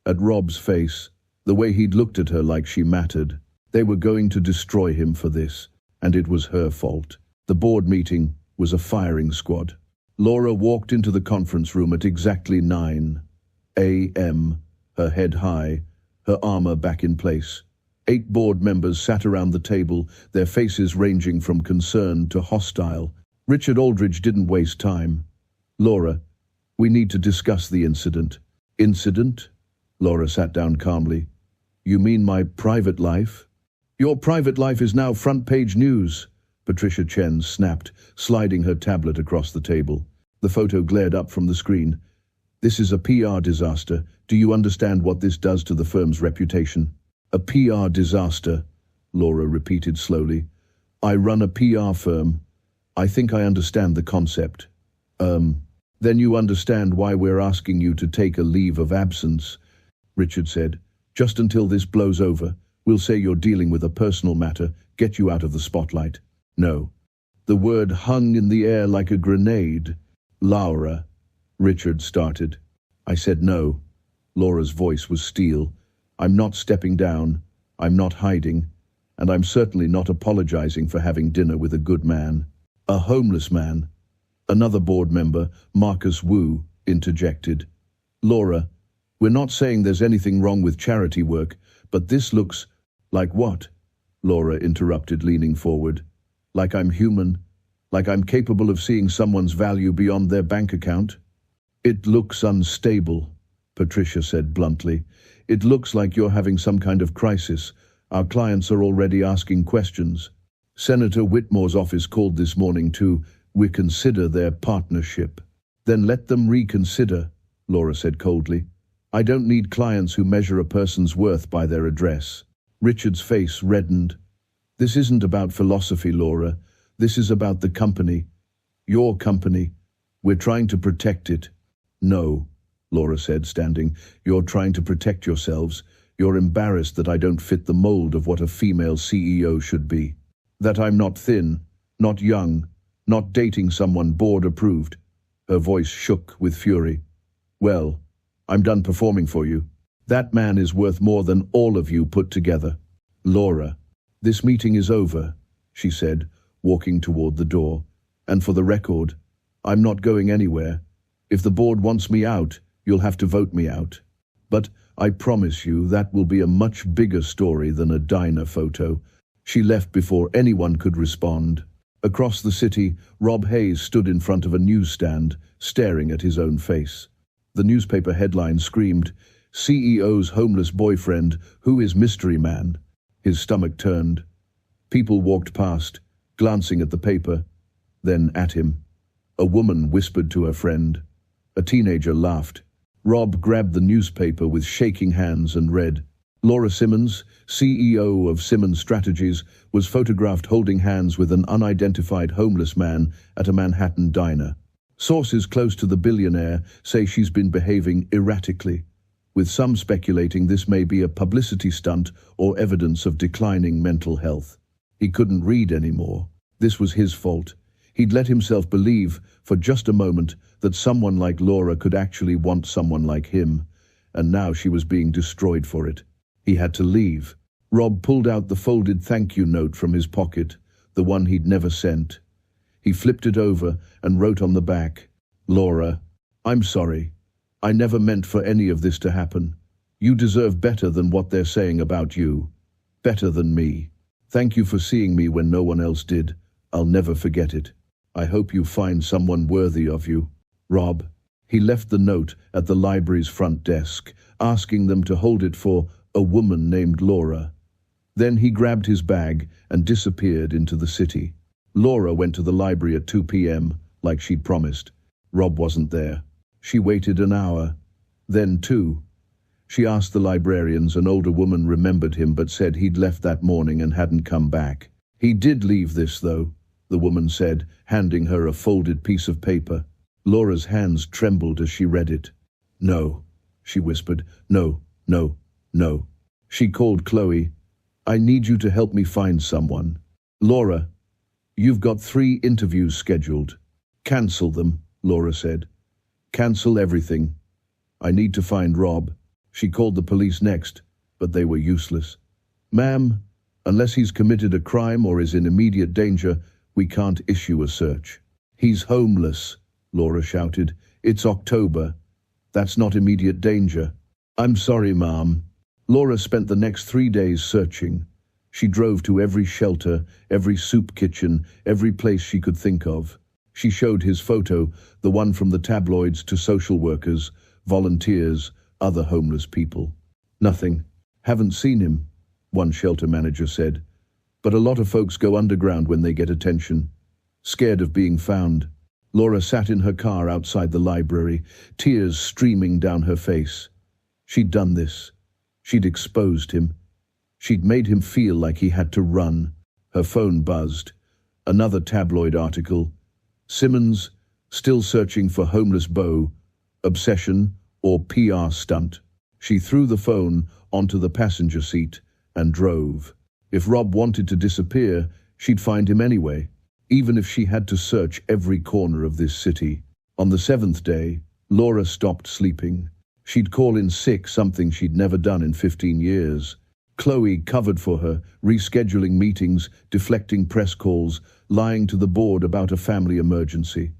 At Rob's face, the way he'd looked at her like she mattered. They were going to destroy him for this, and it was her fault. The board meeting was a firing squad. Laura walked into the conference room at exactly 9 a.m., her head high, her armor back in place. 8 board members sat around the table, their faces ranging from concerned to hostile. Richard Aldridge didn't waste time. "Laura, we need to discuss the incident." "Incident?" Laura sat down calmly. "You mean my private life?" "Your private life is now front-page news," Patricia Chen snapped, sliding her tablet across the table. The photo glared up from the screen. "This is a PR disaster. Do you understand what this does to the firm's reputation?" "A PR disaster," Laura repeated slowly. "I run a PR firm. I think I understand the concept." Then you understand why we're asking you to take a leave of absence," Richard said. "Just until this blows over. We'll say you're dealing with a personal matter, get you out of the spotlight." "No." The word hung in the air like a grenade. "Laura," Richard started. "I said no." Laura's voice was steel. "I'm not stepping down. I'm not hiding. And I'm certainly not apologizing for having dinner with a good man." "A homeless man," another board member, Marcus Wu, interjected. "Laura, we're not saying there's anything wrong with charity work, but this looks..." "Like what?" Laura interrupted, leaning forward. "Like I'm human? Like I'm capable of seeing someone's value beyond their bank account?" "It looks unstable," Patricia said bluntly. "It looks like you're having some kind of crisis. Our clients are already asking questions. Senator Whitmore's office called this morning to reconsider their partnership." "Then let them reconsider," Laura said coldly. "I don't need clients who measure a person's worth by their address." Richard's face reddened. "This isn't about philosophy, Laura. This is about the company. Your company. We're trying to protect it." "No," Laura said, standing. "You're trying to protect yourselves. You're embarrassed that I don't fit the mold of what a female CEO should be. That I'm not thin, not young, not dating someone board approved." Her voice shook with fury. "Well, I'm done performing for you. That man is worth more than all of you put together." "Laura, this meeting is over," she said, walking toward the door. "And for the record, I'm not going anywhere. If the board wants me out, you'll have to vote me out. But I promise you that will be a much bigger story than a diner photo." She left before anyone could respond. Across the city, Rob Hayes stood in front of a newsstand, staring at his own face. The newspaper headline screamed, "CEO's homeless boyfriend, who is mystery man?" His stomach turned. People walked past, glancing at the paper, then at him. A woman whispered to her friend. A teenager laughed. Rob grabbed the newspaper with shaking hands and read. Laura Simmons, CEO of Simmons Strategies, was photographed holding hands with an unidentified homeless man at a Manhattan diner. Sources close to the billionaire say she's been behaving erratically, with some speculating this may be a publicity stunt or evidence of declining mental health. He couldn't read anymore. This was his fault. He'd let himself believe, for just a moment, that someone like Laura could actually want someone like him, and now she was being destroyed for it. He had to leave. Rob pulled out the folded thank you note from his pocket, the one he'd never sent. He flipped it over and wrote on the back, "Laura, I'm sorry. I never meant for any of this to happen. You deserve better than what they're saying about you. Better than me. Thank you for seeing me when no one else did. I'll never forget it. I hope you find someone worthy of you. Rob." He left the note at the library's front desk, asking them to hold it for a woman named Laura. Then he grabbed his bag and disappeared into the city. Laura went to the library at 2 p.m., like she'd promised. Rob wasn't there. She waited an hour, then 2. She asked the librarians. An older woman remembered him but said he'd left that morning and hadn't come back. "He did leave this, though," the woman said, handing her a folded piece of paper. Laura's hands trembled as she read it. "No," she whispered. "No, no, no." She called Chloe. "I need you to help me find someone." "Laura, you've got 3 interviews scheduled." "Cancel them," Laura said. "Cancel everything. I need to find Rob." She called the police next, but they were useless. "Ma'am, unless he's committed a crime or is in immediate danger, we can't issue a search." "He's homeless," Laura shouted. "It's October. That's not immediate danger." "I'm sorry, ma'am." Laura spent the next 3 days searching. She drove to every shelter, every soup kitchen, every place she could think of. She showed his photo, the one from the tabloids, to social workers, volunteers, other homeless people. "Nothing. Haven't seen him," one shelter manager said. "But a lot of folks go underground when they get attention. Scared of being found." Laura sat in her car outside the library, tears streaming down her face. She'd done this. She'd exposed him. She'd made him feel like he had to run. Her phone buzzed. Another tabloid article. "Simmons, still searching for homeless beau. Obsession or PR stunt." She threw the phone onto the passenger seat and drove. If Rob wanted to disappear, she'd find him anyway, even if she had to search every corner of this city. On the 7th day, Laura stopped sleeping. She'd call in sick, something she'd never done in 15 years. Chloe covered for her, rescheduling meetings, deflecting press calls, lying to the board about a family emergency.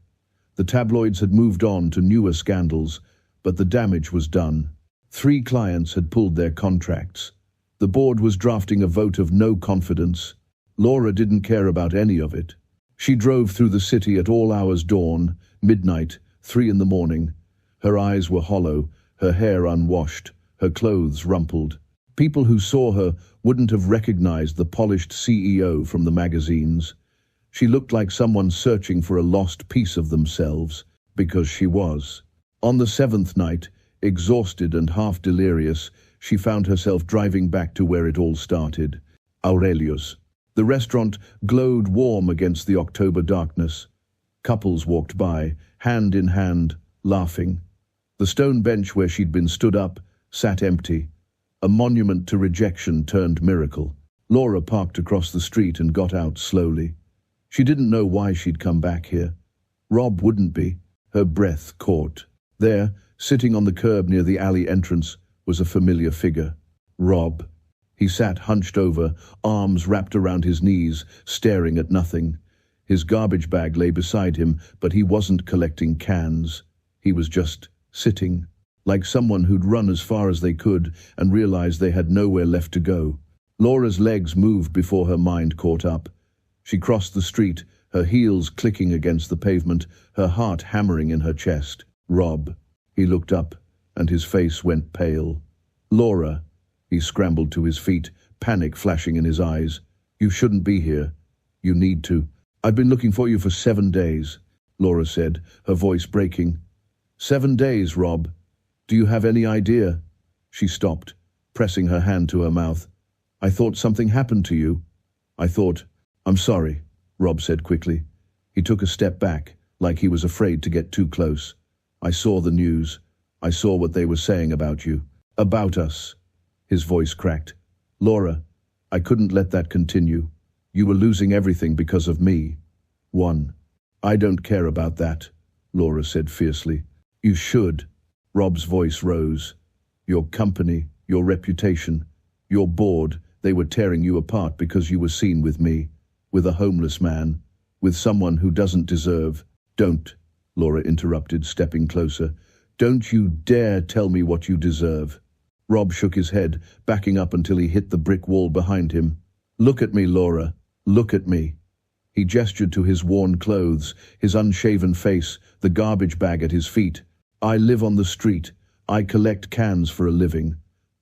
The tabloids had moved on to newer scandals, but the damage was done. 3 clients had pulled their contracts. The board was drafting a vote of no confidence. Laura didn't care about any of it. She drove through the city at all hours: dawn, midnight, 3 in the morning. Her eyes were hollow, her hair unwashed, her clothes rumpled. People who saw her wouldn't have recognized the polished CEO from the magazines. She looked like someone searching for a lost piece of themselves, because she was. On the 7th night, exhausted and half delirious, she found herself driving back to where it all started, Aurelio's. The restaurant glowed warm against the October darkness. Couples walked by, hand in hand, laughing. The stone bench where she'd been stood up sat empty, a monument to rejection turned miracle. Laura parked across the street and got out slowly. She didn't know why she'd come back here. Rob wouldn't be. Her breath caught. There, sitting on the curb near the alley entrance, was a familiar figure. Rob. He sat hunched over, arms wrapped around his knees, staring at nothing. His garbage bag lay beside him, but he wasn't collecting cans. He was just sitting, like someone who'd run as far as they could and realized they had nowhere left to go. Laura's legs moved before her mind caught up. She crossed the street, her heels clicking against the pavement, her heart hammering in her chest. Rob. He looked up, and his face went pale. Laura. He scrambled to his feet, panic flashing in his eyes. "You shouldn't be here. You need to. I've been looking for you for 7 days, Laura said, her voice breaking. 7 days, Rob. Do you have any idea?" She stopped, pressing her hand to her mouth. "I thought something happened to you. I'm sorry," Rob said quickly. He took a step back, like he was afraid to get too close. "I saw the news. I saw what they were saying about you. About us." His voice cracked. "Laura, I couldn't let that continue. You were losing everything because of me." "I don't care about that," Laura said fiercely. "You should." Rob's voice rose. Your company, your reputation, your board, they were tearing you apart because you were seen with me, with a homeless man, with someone who doesn't deserve. Don't, Laura interrupted, stepping closer. Don't you dare tell me what you deserve. Rob shook his head, backing up until he hit the brick wall behind him. Look at me, Laura. Look at me. He gestured to his worn clothes, his unshaven face, the garbage bag at his feet. I live on the street. I collect cans for a living.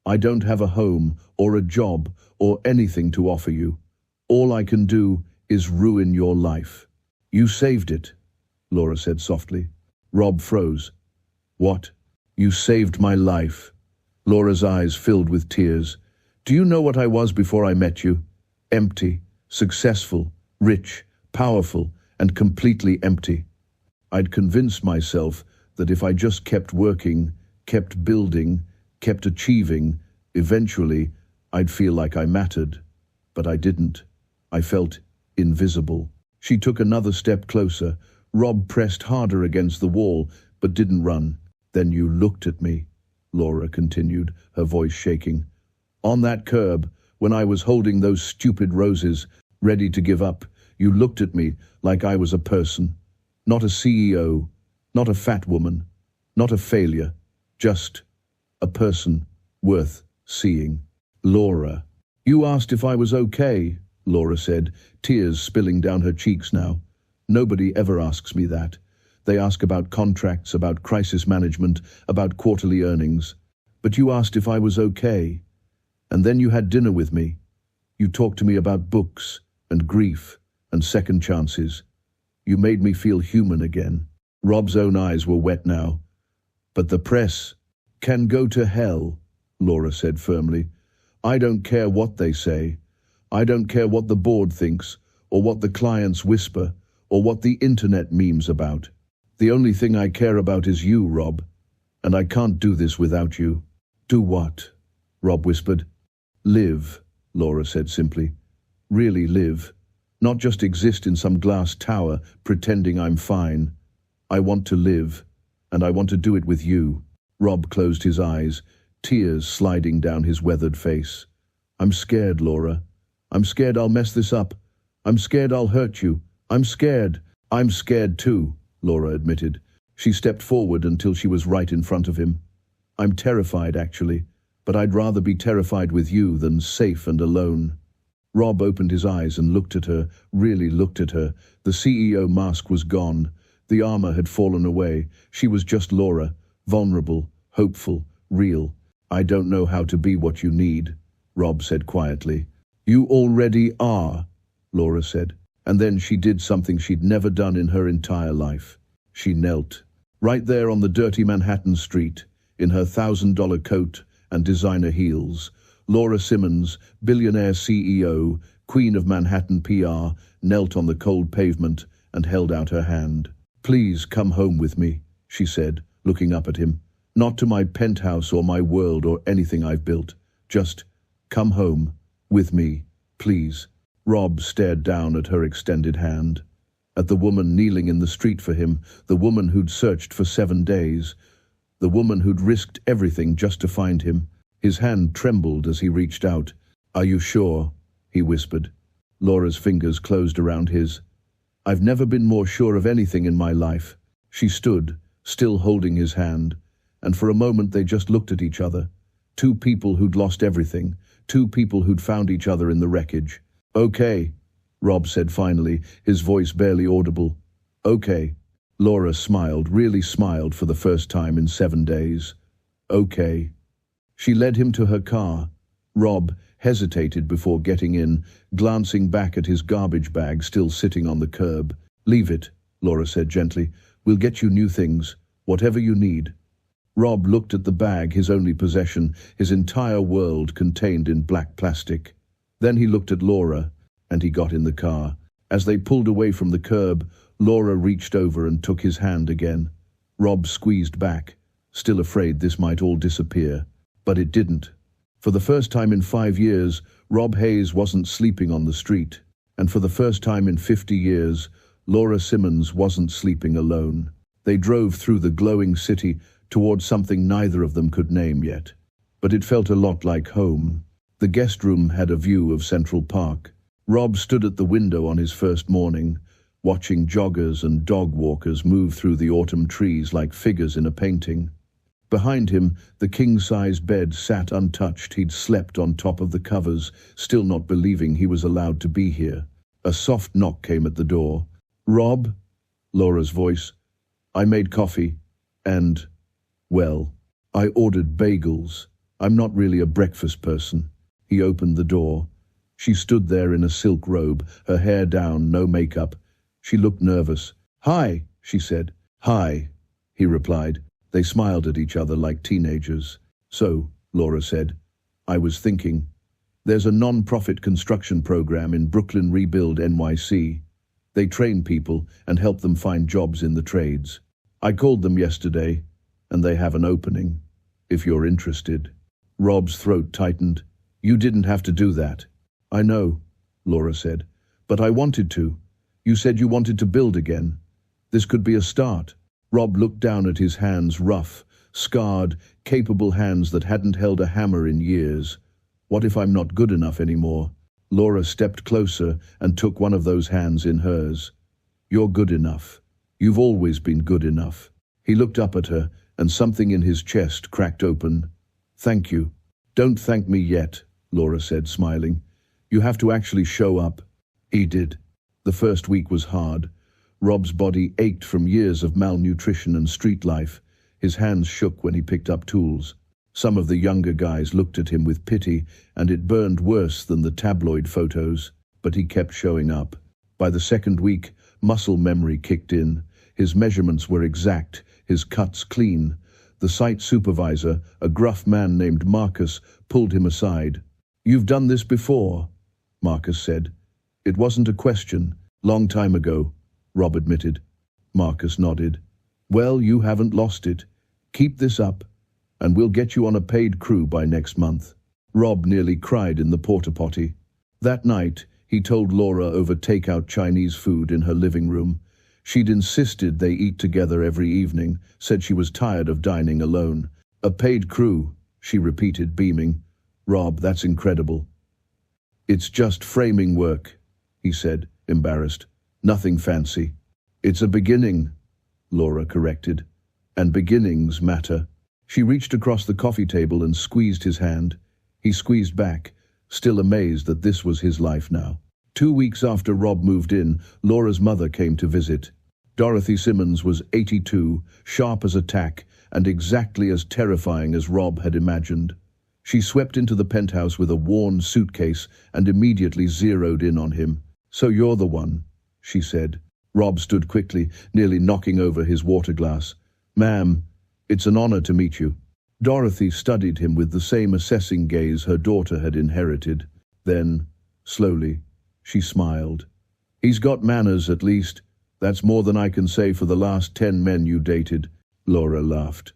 I don't have a home or a job or anything to offer you. All I can do is ruin your life. You saved it, Laura said softly. Rob froze. What? You saved my life. Laura's eyes filled with tears. Do you know what I was before I met you? Empty, successful, rich, powerful, and completely empty. I'd convinced myself that if I just kept working, kept building, kept achieving, eventually I'd feel like I mattered. But I didn't. I felt invisible. She took another step closer. Rob pressed harder against the wall, but didn't run. Then you looked at me, Laura continued, her voice shaking. On that curb, when I was holding those stupid roses, ready to give up, you looked at me like I was a person. Not a CEO, not a fat woman, not a failure, just a person worth seeing. Laura. You asked if I was okay, Laura said, tears spilling down her cheeks now. Nobody ever asks me that. They ask about contracts, about crisis management, about quarterly earnings. But you asked if I was okay. And then you had dinner with me. You talked to me about books and grief and second chances. You made me feel human again. Rob's own eyes were wet now. But the press can go to hell, Laura said firmly. I don't care what they say. I don't care what the board thinks, or what the clients whisper, or what the internet memes about. The only thing I care about is you, Rob. And I can't do this without you. Do what? Rob whispered. Live, Laura said simply. Really live. Not just exist in some glass tower pretending I'm fine. I want to live, and I want to do it with you. Rob closed his eyes, tears sliding down his weathered face. I'm scared, Laura. I'm scared I'll mess this up. I'm scared I'll hurt you. I'm scared. I'm scared too, Laura admitted. She stepped forward until she was right in front of him. I'm terrified, actually, but I'd rather be terrified with you than safe and alone. Rob opened his eyes and looked at her, really looked at her. The CEO mask was gone. The armor had fallen away. She was just Laura, vulnerable, hopeful, real. I don't know how to be what you need, Rob said quietly. You already are, Laura said. And then she did something she'd never done in her entire life. She knelt, right there on the dirty Manhattan street, in her $1,000 coat and designer heels. Laura Simmons, billionaire CEO, queen of Manhattan PR, knelt on the cold pavement and held out her hand. Please come home with me, she said, looking up at him. Not to my penthouse or my world or anything I've built. Just come home with me, please. Rob stared down at her extended hand, at the woman kneeling in the street for him, the woman who'd searched for 7 days, the woman who'd risked everything just to find him. His hand trembled as he reached out. Are you sure? He whispered. Laura's fingers closed around his. I've never been more sure of anything in my life. She stood, still holding his hand, and for a moment they just looked at each other. Two people who'd lost everything, two people who'd found each other in the wreckage. Okay, Rob said finally, his voice barely audible. Okay. Laura smiled, really smiled for the first time in 7 days. Okay. She led him to her car. Rob hesitated before getting in, glancing back at his garbage bag still sitting on the curb. Leave it, Laura said gently. We'll get you new things, whatever you need. Rob looked at the bag, his only possession, his entire world contained in black plastic. Then he looked at Laura, and he got in the car. As they pulled away from the curb, Laura reached over and took his hand again. Rob squeezed back, still afraid this might all disappear. But it didn't. For the first time in 5 years, Rob Hayes wasn't sleeping on the street. And for the first time in 50 years, Laura Simmons wasn't sleeping alone. They drove through the glowing city towards something neither of them could name yet. but it felt a lot like home. The guest room had a view of Central Park. Rob stood at the window on his first morning, watching joggers and dog walkers move through the autumn trees like figures in a painting. Behind him, the king-size bed sat untouched. He'd slept on top of the covers, still not believing he was allowed to be here. A soft knock came at the door. "Rob?" Laura's voice. "I made coffee, and, well, I ordered bagels. I'm not really a breakfast person." He opened the door. She stood there in a silk robe, her hair down, no makeup. She looked nervous. "Hi," she said. "Hi," he replied. They smiled at each other like teenagers. "So," Laura said, "I was thinking, there's a non-profit construction program in Brooklyn Rebuild NYC. They train people and help them find jobs in the trades. I called them yesterday, and they have an opening, if you're interested." Rob's throat tightened. "You didn't have to do that." "I know," Laura said, "but I wanted to. You said you wanted to build again. This could be a start." Rob looked down at his hands, rough, scarred, capable hands that hadn't held a hammer in years. "What if I'm not good enough anymore?" Laura stepped closer and took one of those hands in hers. "You're good enough. You've always been good enough." He looked up at her, and something in his chest cracked open. "Thank you." "Don't thank me yet," Laura said, smiling. "You have to actually show up." He did. The first week was hard. Rob's body ached from years of malnutrition and street life. His hands shook when he picked up tools. Some of the younger guys looked at him with pity, and it burned worse than the tabloid photos, but he kept showing up. By the second week, muscle memory kicked in. His measurements were exact, his cuts clean. The site supervisor, a gruff man named Marcus, pulled him aside. "You've done this before," Marcus said. "It wasn't a question. Long time ago," Rob admitted. Marcus nodded. "Well, you haven't lost it. Keep this up, and we'll get you on a paid crew by next month." Rob nearly cried in the porta-potty. That night, he told Laura over takeout Chinese food in her living room. She'd insisted they eat together every evening, said she was tired of dining alone. "A paid crew," she repeated, beaming. "Rob, that's incredible." "It's just framing work," he said, embarrassed. "Nothing fancy." "It's a beginning," Laura corrected. "And beginnings matter." She reached across the coffee table and squeezed his hand. He squeezed back, still amazed that this was his life now. 2 weeks after Rob moved in, Laura's mother came to visit. Dorothy Simmons was 82, sharp as a tack, and exactly as terrifying as Rob had imagined. She swept into the penthouse with a worn suitcase and immediately zeroed in on him. "So you're the one," she said. Rob stood quickly, nearly knocking over his water glass. "Ma'am, it's an honor to meet you." Dorothy studied him with the same assessing gaze her daughter had inherited. Then, slowly, she smiled. "He's got manners, at least. That's more than I can say for the last 10 men you dated." Laura laughed.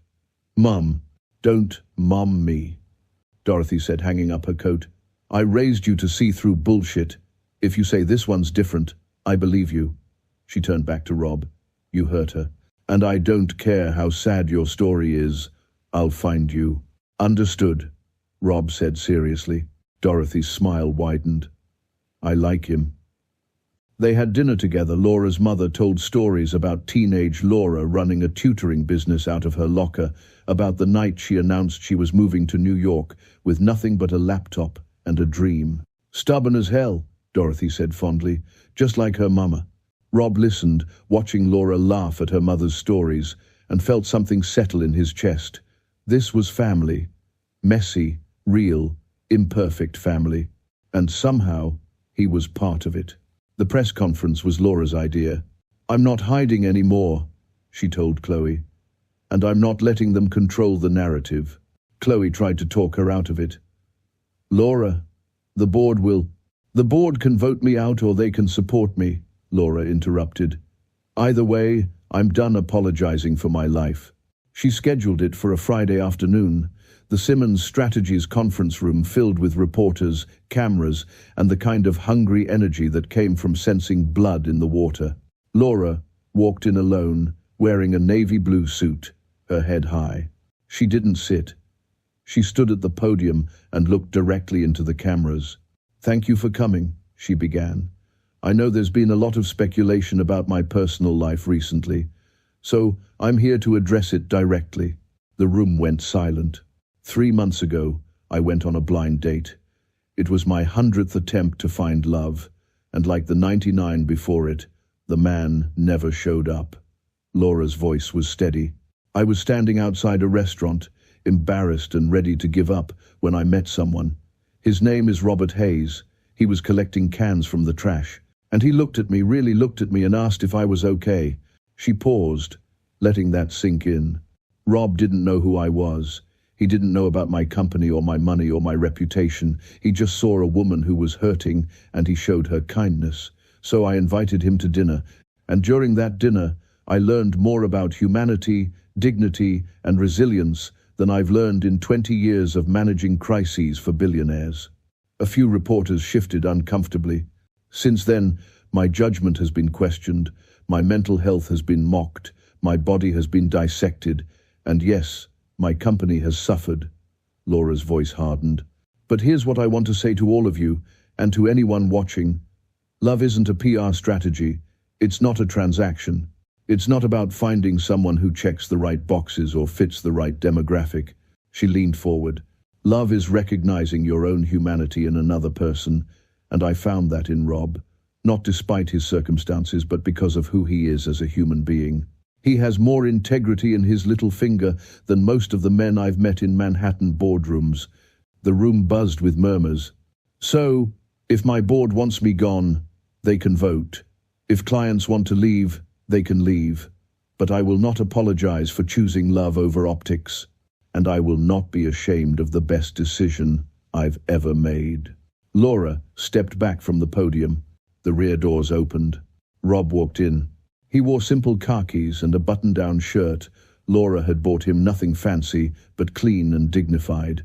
"Mum, don't mum me," Dorothy said, hanging up her coat. "I raised you to see through bullshit. If you say this one's different, I believe you." She turned back to Rob. "You hurt her. And I don't care how sad your story is. I'll find you." "Understood," Rob said seriously. Dorothy's smile widened. "I like him." They had dinner together. Laura's mother told stories about teenage Laura running a tutoring business out of her locker, about the night she announced she was moving to New York with nothing but a laptop and a dream. "Stubborn as hell," Dorothy said fondly, "just like her mama." Rob listened, watching Laura laugh at her mother's stories, and felt something settle in his chest. This was family. Messy, real, imperfect family. And somehow, he was part of it. The press conference was Laura's idea. "I'm not hiding anymore," she told Chloe. "And I'm not letting them control the narrative." Chloe tried to talk her out of it. "Laura, the board can vote me out or they can support me," Laura interrupted. "Either way, I'm done apologizing for my life." She scheduled it for a Friday afternoon, the Simmons Strategies conference room filled with reporters, cameras, and the kind of hungry energy that came from sensing blood in the water. Laura walked in alone, wearing a navy blue suit, her head high. She didn't sit. She stood at the podium and looked directly into the cameras. "Thank you for coming," she began. "I know there's been a lot of speculation about my personal life recently, so I'm here to address it directly." The room went silent. 3 months ago, I went on a blind date. It was my 100th attempt to find love, and like the 99 before it, the man never showed up. Laura's voice was steady. "I was standing outside a restaurant, embarrassed and ready to give up, when I met someone. His name is Robert Hayes. He was collecting cans from the trash, and he looked at me, really looked at me, and asked if I was okay." She paused, letting that sink in. Rob didn't know who I was. He didn't know about my company or my money or my reputation. He just saw a woman who was hurting, and he showed her kindness. So I invited him to dinner, and during that dinner, I learned more about humanity, dignity, and resilience than I've learned in 20 years of managing crises for billionaires. A few reporters shifted uncomfortably. Since then, my judgment has been questioned, my mental health has been mocked, my body has been dissected, and yes, my company has suffered. Laura's voice hardened. But here's what I want to say to all of you, and to anyone watching. Love isn't a PR strategy. It's not a transaction. It's not about finding someone who checks the right boxes or fits the right demographic. She leaned forward. Love is recognizing your own humanity in another person, and I found that in Rob. Not despite his circumstances, but because of who he is as a human being. He has more integrity in his little finger than most of the men I've met in Manhattan boardrooms. The room buzzed with murmurs. So, if my board wants me gone, they can vote. If clients want to leave, they can leave. But I will not apologize for choosing love over optics, and I will not be ashamed of the best decision I've ever made. Laura stepped back from the podium. The rear doors opened. Rob walked in. He wore simple khakis and a button-down shirt. Laura had bought him nothing fancy, but clean and dignified.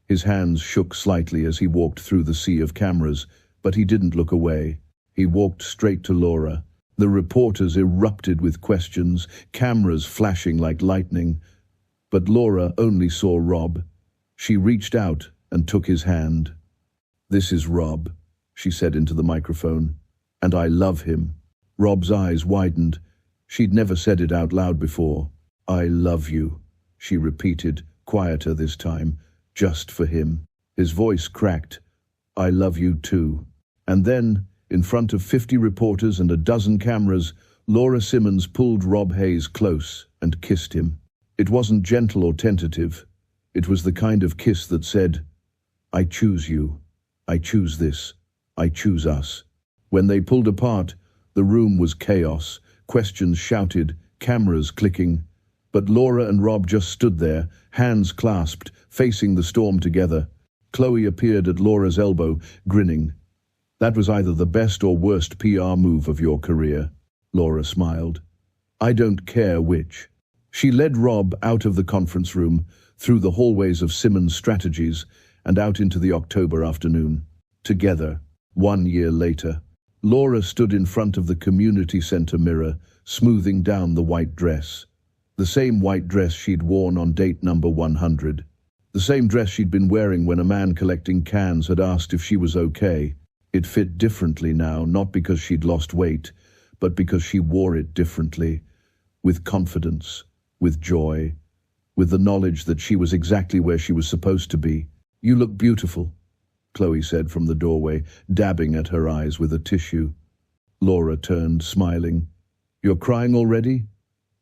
His hands shook slightly as he walked through the sea of cameras, but he didn't look away. He walked straight to Laura. The reporters erupted with questions, cameras flashing like lightning. But Laura only saw Rob. She reached out and took his hand. "This is Rob," she said into the microphone, "and I love him." Rob's eyes widened. She'd never said it out loud before. "I love you," she repeated, quieter this time, just for him. His voice cracked. "I love you too." And then, in front of 50 reporters and a dozen cameras, Laura Simmons pulled Rob Hayes close and kissed him. It wasn't gentle or tentative. It was the kind of kiss that said, "I choose you. I choose this. I choose us." When they pulled apart, the room was chaos, questions shouted, cameras clicking. But Laura and Rob just stood there, hands clasped, facing the storm together. Chloe appeared at Laura's elbow, grinning. "That was either the best or worst PR move of your career," Laura smiled. "I don't care which." She led Rob out of the conference room, through the hallways of Simmons Strategies, and out into the October afternoon. Together, 1 year later, Laura stood in front of the community center mirror, smoothing down the white dress. The same white dress she'd worn on date number 100. The same dress she'd been wearing when a man collecting cans had asked if she was okay. It fit differently now, not because she'd lost weight, but because she wore it differently, with confidence, with joy, with the knowledge that she was exactly where she was supposed to be. "You look beautiful," Chloe said from the doorway, dabbing at her eyes with a tissue. Laura turned, smiling. "You're crying already?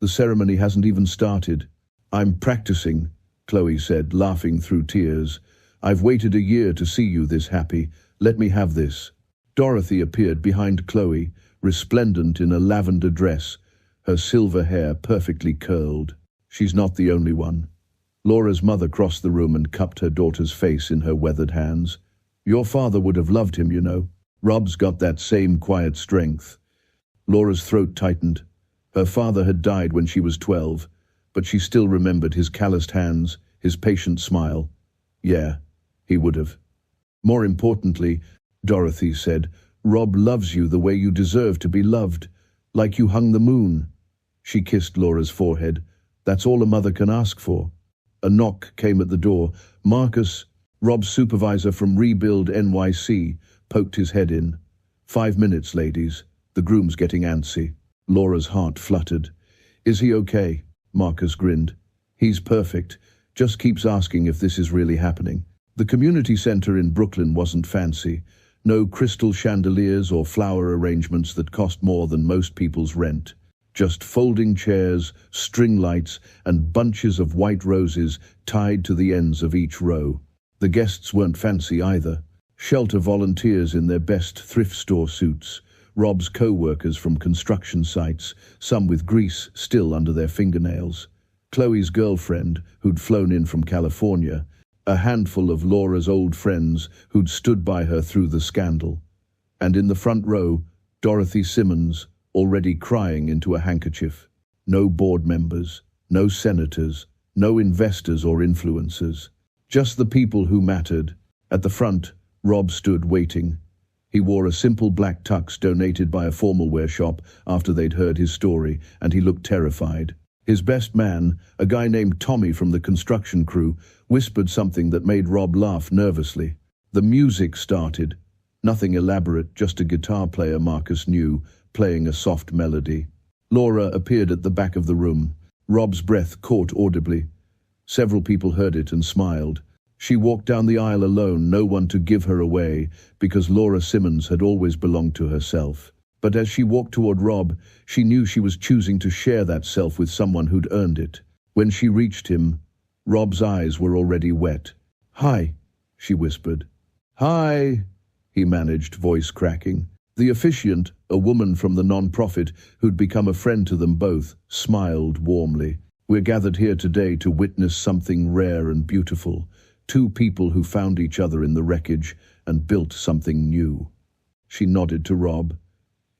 The ceremony hasn't even started." "I'm practicing," Chloe said, laughing through tears. "I've waited a year to see you this happy. Let me have this." Dorothy appeared behind Chloe, resplendent in a lavender dress, her silver hair perfectly curled. "She's not the only one." Laura's mother crossed the room and cupped her daughter's face in her weathered hands. "Your father would have loved him, you know. Rob's got that same quiet strength." Laura's throat tightened. Her father had died when she was 12, but she still remembered his calloused hands, his patient smile. "Yeah, he would have." "More importantly," Dorothy said, "Rob loves you the way you deserve to be loved, like you hung the moon." She kissed Laura's forehead. "That's all a mother can ask for." A knock came at the door. Marcus, Rob's supervisor from Rebuild NYC, poked his head in. 5 minutes, ladies. The groom's getting antsy. Laura's heart fluttered. Is he okay? Marcus grinned. He's perfect. Just keeps asking if this is really happening. The community center in Brooklyn wasn't fancy. No crystal chandeliers or flower arrangements that cost more than most people's rent. Just folding chairs, string lights, and bunches of white roses tied to the ends of each row. The guests weren't fancy either. Shelter volunteers in their best thrift store suits. Rob's co-workers from construction sites, some with grease still under their fingernails. Chloe's girlfriend, who'd flown in from California. A handful of Laura's old friends who'd stood by her through the scandal. And in the front row, Dorothy Simmons, already crying into a handkerchief. No board members, no senators, no investors or influencers. Just the people who mattered. At the front, Rob stood waiting. He wore a simple black tux donated by a formal wear shop after they'd heard his story, and he looked terrified. His best man, a guy named Tommy from the construction crew, whispered something that made Rob laugh nervously. The music started. Nothing elaborate, just a guitar player Marcus knew, playing a soft melody. Laura appeared at the back of the room. Rob's breath caught audibly. Several people heard it and smiled. She walked down the aisle alone, no one to give her away, because Laura Simmons had always belonged to herself. But as she walked toward Rob, she knew she was choosing to share that self with someone who'd earned it. When she reached him, Rob's eyes were already wet. "Hi," she whispered. "Hi," he managed, voice cracking. The officiant, a woman from the non-profit who'd become a friend to them both, smiled warmly. "We're gathered here today to witness something rare and beautiful. Two people who found each other in the wreckage and built something new." She nodded to Rob.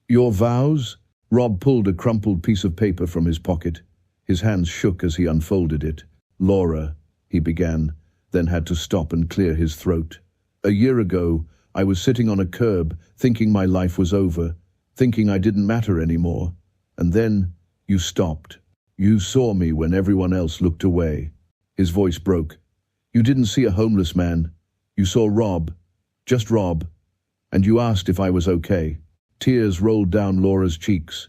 "Your vows?" Rob pulled a crumpled piece of paper from his pocket. His hands shook as he unfolded it. "Laura," he began, then had to stop and clear his throat. "A year ago, I was sitting on a curb, thinking my life was over, thinking I didn't matter anymore. And then, you stopped. You saw me when everyone else looked away." His voice broke. "You didn't see a homeless man. You saw Rob. Just Rob. And you asked if I was okay." Tears rolled down Laura's cheeks.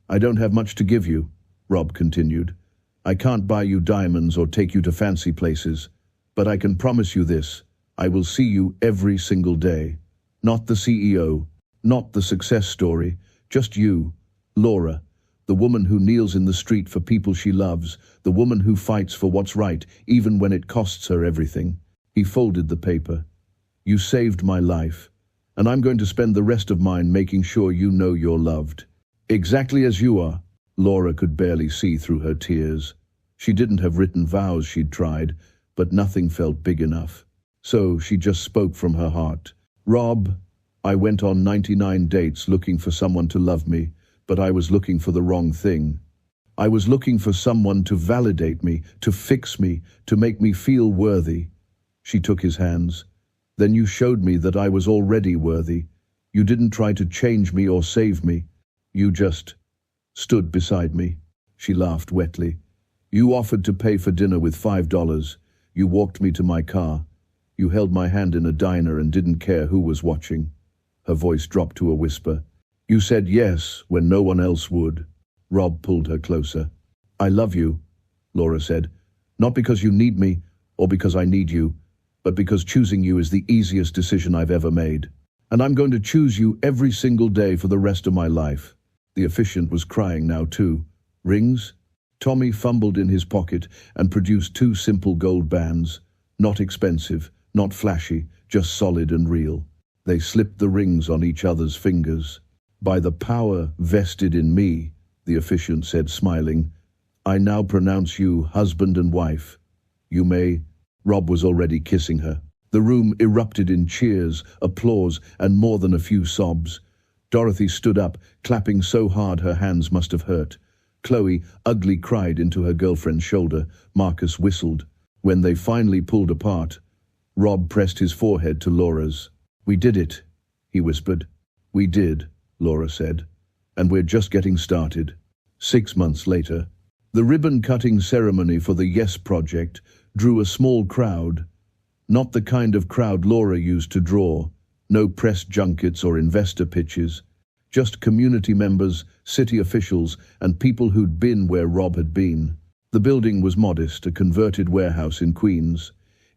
"I don't have much to give you," Rob continued. "I can't buy you diamonds or take you to fancy places. But I can promise you this. I will see you every single day. Not the CEO, not the success story, just you, Laura, the woman who kneels in the street for people she loves, the woman who fights for what's right, even when it costs her everything." He folded the paper. "You saved my life, and I'm going to spend the rest of mine making sure you know you're loved. Exactly as you are." Laura could barely see through her tears. She didn't have written vows she'd tried, but nothing felt big enough. So she just spoke from her heart. "Rob, I went on 99 dates looking for someone to love me, but I was looking for the wrong thing. I was looking for someone to validate me, to fix me, to make me feel worthy." She took his hands. "Then you showed me that I was already worthy. You didn't try to change me or save me. You just stood beside me." She laughed wetly. "You offered to pay for dinner with $5. You walked me to my car. You held my hand in a diner and didn't care who was watching." Her voice dropped to a whisper. "You said yes when no one else would." Rob pulled her closer. "I love you," Laura said. "Not because you need me or because I need you, but because choosing you is the easiest decision I've ever made. And I'm going to choose you every single day for the rest of my life." The officiant was crying now too. "Rings?" Tommy fumbled in his pocket and produced 2 simple gold bands. Not expensive, not flashy, just solid and real. They slipped the rings on each other's fingers. "By the power vested in me," the officiant said, smiling, "I now pronounce you husband and wife. You may—" Rob was already kissing her. The room erupted in cheers, applause, and more than a few sobs. Dorothy stood up, clapping so hard her hands must have hurt. Chloe, ugly, cried into her girlfriend's shoulder. Marcus whistled. When they finally pulled apart, Rob pressed his forehead to Laura's. "We did it," he whispered. "We did," Laura said. "And we're just getting started." 6 months later, the ribbon-cutting ceremony for the Yes Project, drew a small crowd. Not the kind of crowd Laura used to draw. No press junkets or investor pitches. Just community members, city officials, and people who'd been where Rob had been. The building was modest, a converted warehouse in Queens.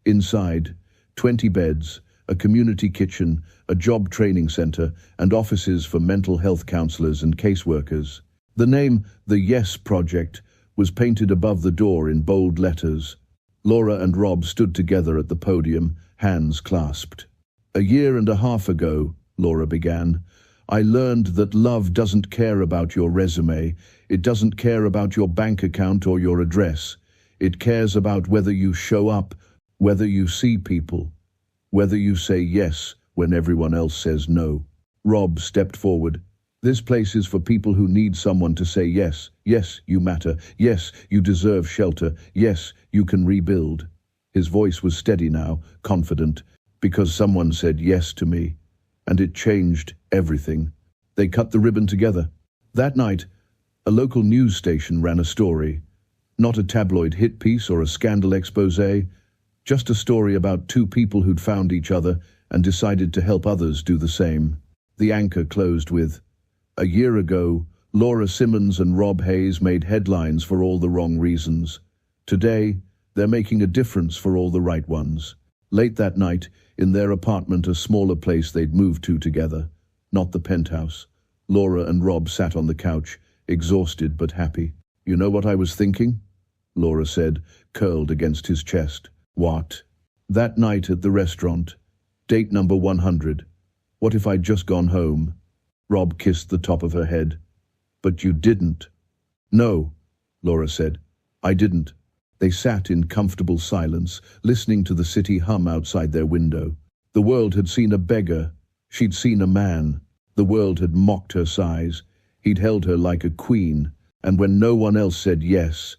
Inside, 20 beds, a community kitchen, a job training center, and offices for mental health counselors and caseworkers. The name, The Yes Project, was painted above the door in bold letters. Laura and Rob stood together at the podium, hands clasped. "A year and a half ago," Laura began, "I learned that love doesn't care about your resume. It doesn't care about your bank account or your address. It cares about whether you show up, whether you see people, whether you say yes when everyone else says no." Rob stepped forward. "This place is for people who need someone to say yes. Yes, you matter. Yes, you deserve shelter. Yes, you can rebuild." His voice was steady now, confident, "because someone said yes to me. And it changed everything." They cut the ribbon together. That night, a local news station ran a story. Not a tabloid hit piece or a scandal exposé, just a story about two people who'd found each other and decided to help others do the same. The anchor closed with, "A year ago, Laura Simmons and Rob Hayes made headlines for all the wrong reasons. Today, they're making a difference for all the right ones." Late that night, in their apartment, a smaller place they'd moved to together, not the penthouse, Laura and Rob sat on the couch, exhausted but happy. "You know what I was thinking?" Laura said, curled against his chest. "What?" "That night at the restaurant. Date number 100. What if I'd just gone home?" Rob kissed the top of her head. "But you didn't." "No," Laura said. "I didn't." They sat in comfortable silence, listening to the city hum outside their window. The world had seen a beggar. She'd seen a man. The world had mocked her size. He'd held her like a queen, and when no one else said yes,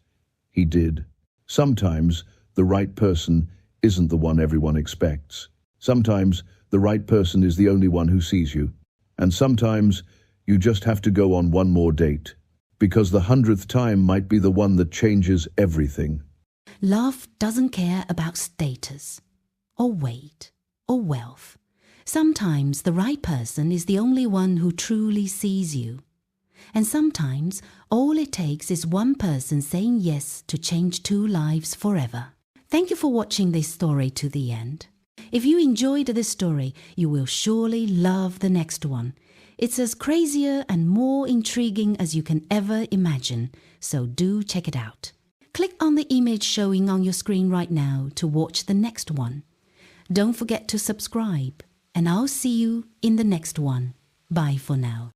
he did. Sometimes the right person isn't the one everyone expects. Sometimes the right person is the only one who sees you. And sometimes you just have to go on one more date, because the 100th time might be the one that changes everything. Love doesn't care about status, or weight, or wealth. Sometimes the right person is the only one who truly sees you. And sometimes all it takes is one person saying yes to change two lives forever. Thank you for watching this story to the end. If you enjoyed this story, you will surely love the next one. It's as crazier and more intriguing as you can ever imagine, so do check it out. Click on the image showing on your screen right now to watch the next one. Don't forget to subscribe, and I'll see you in the next one. Bye for now.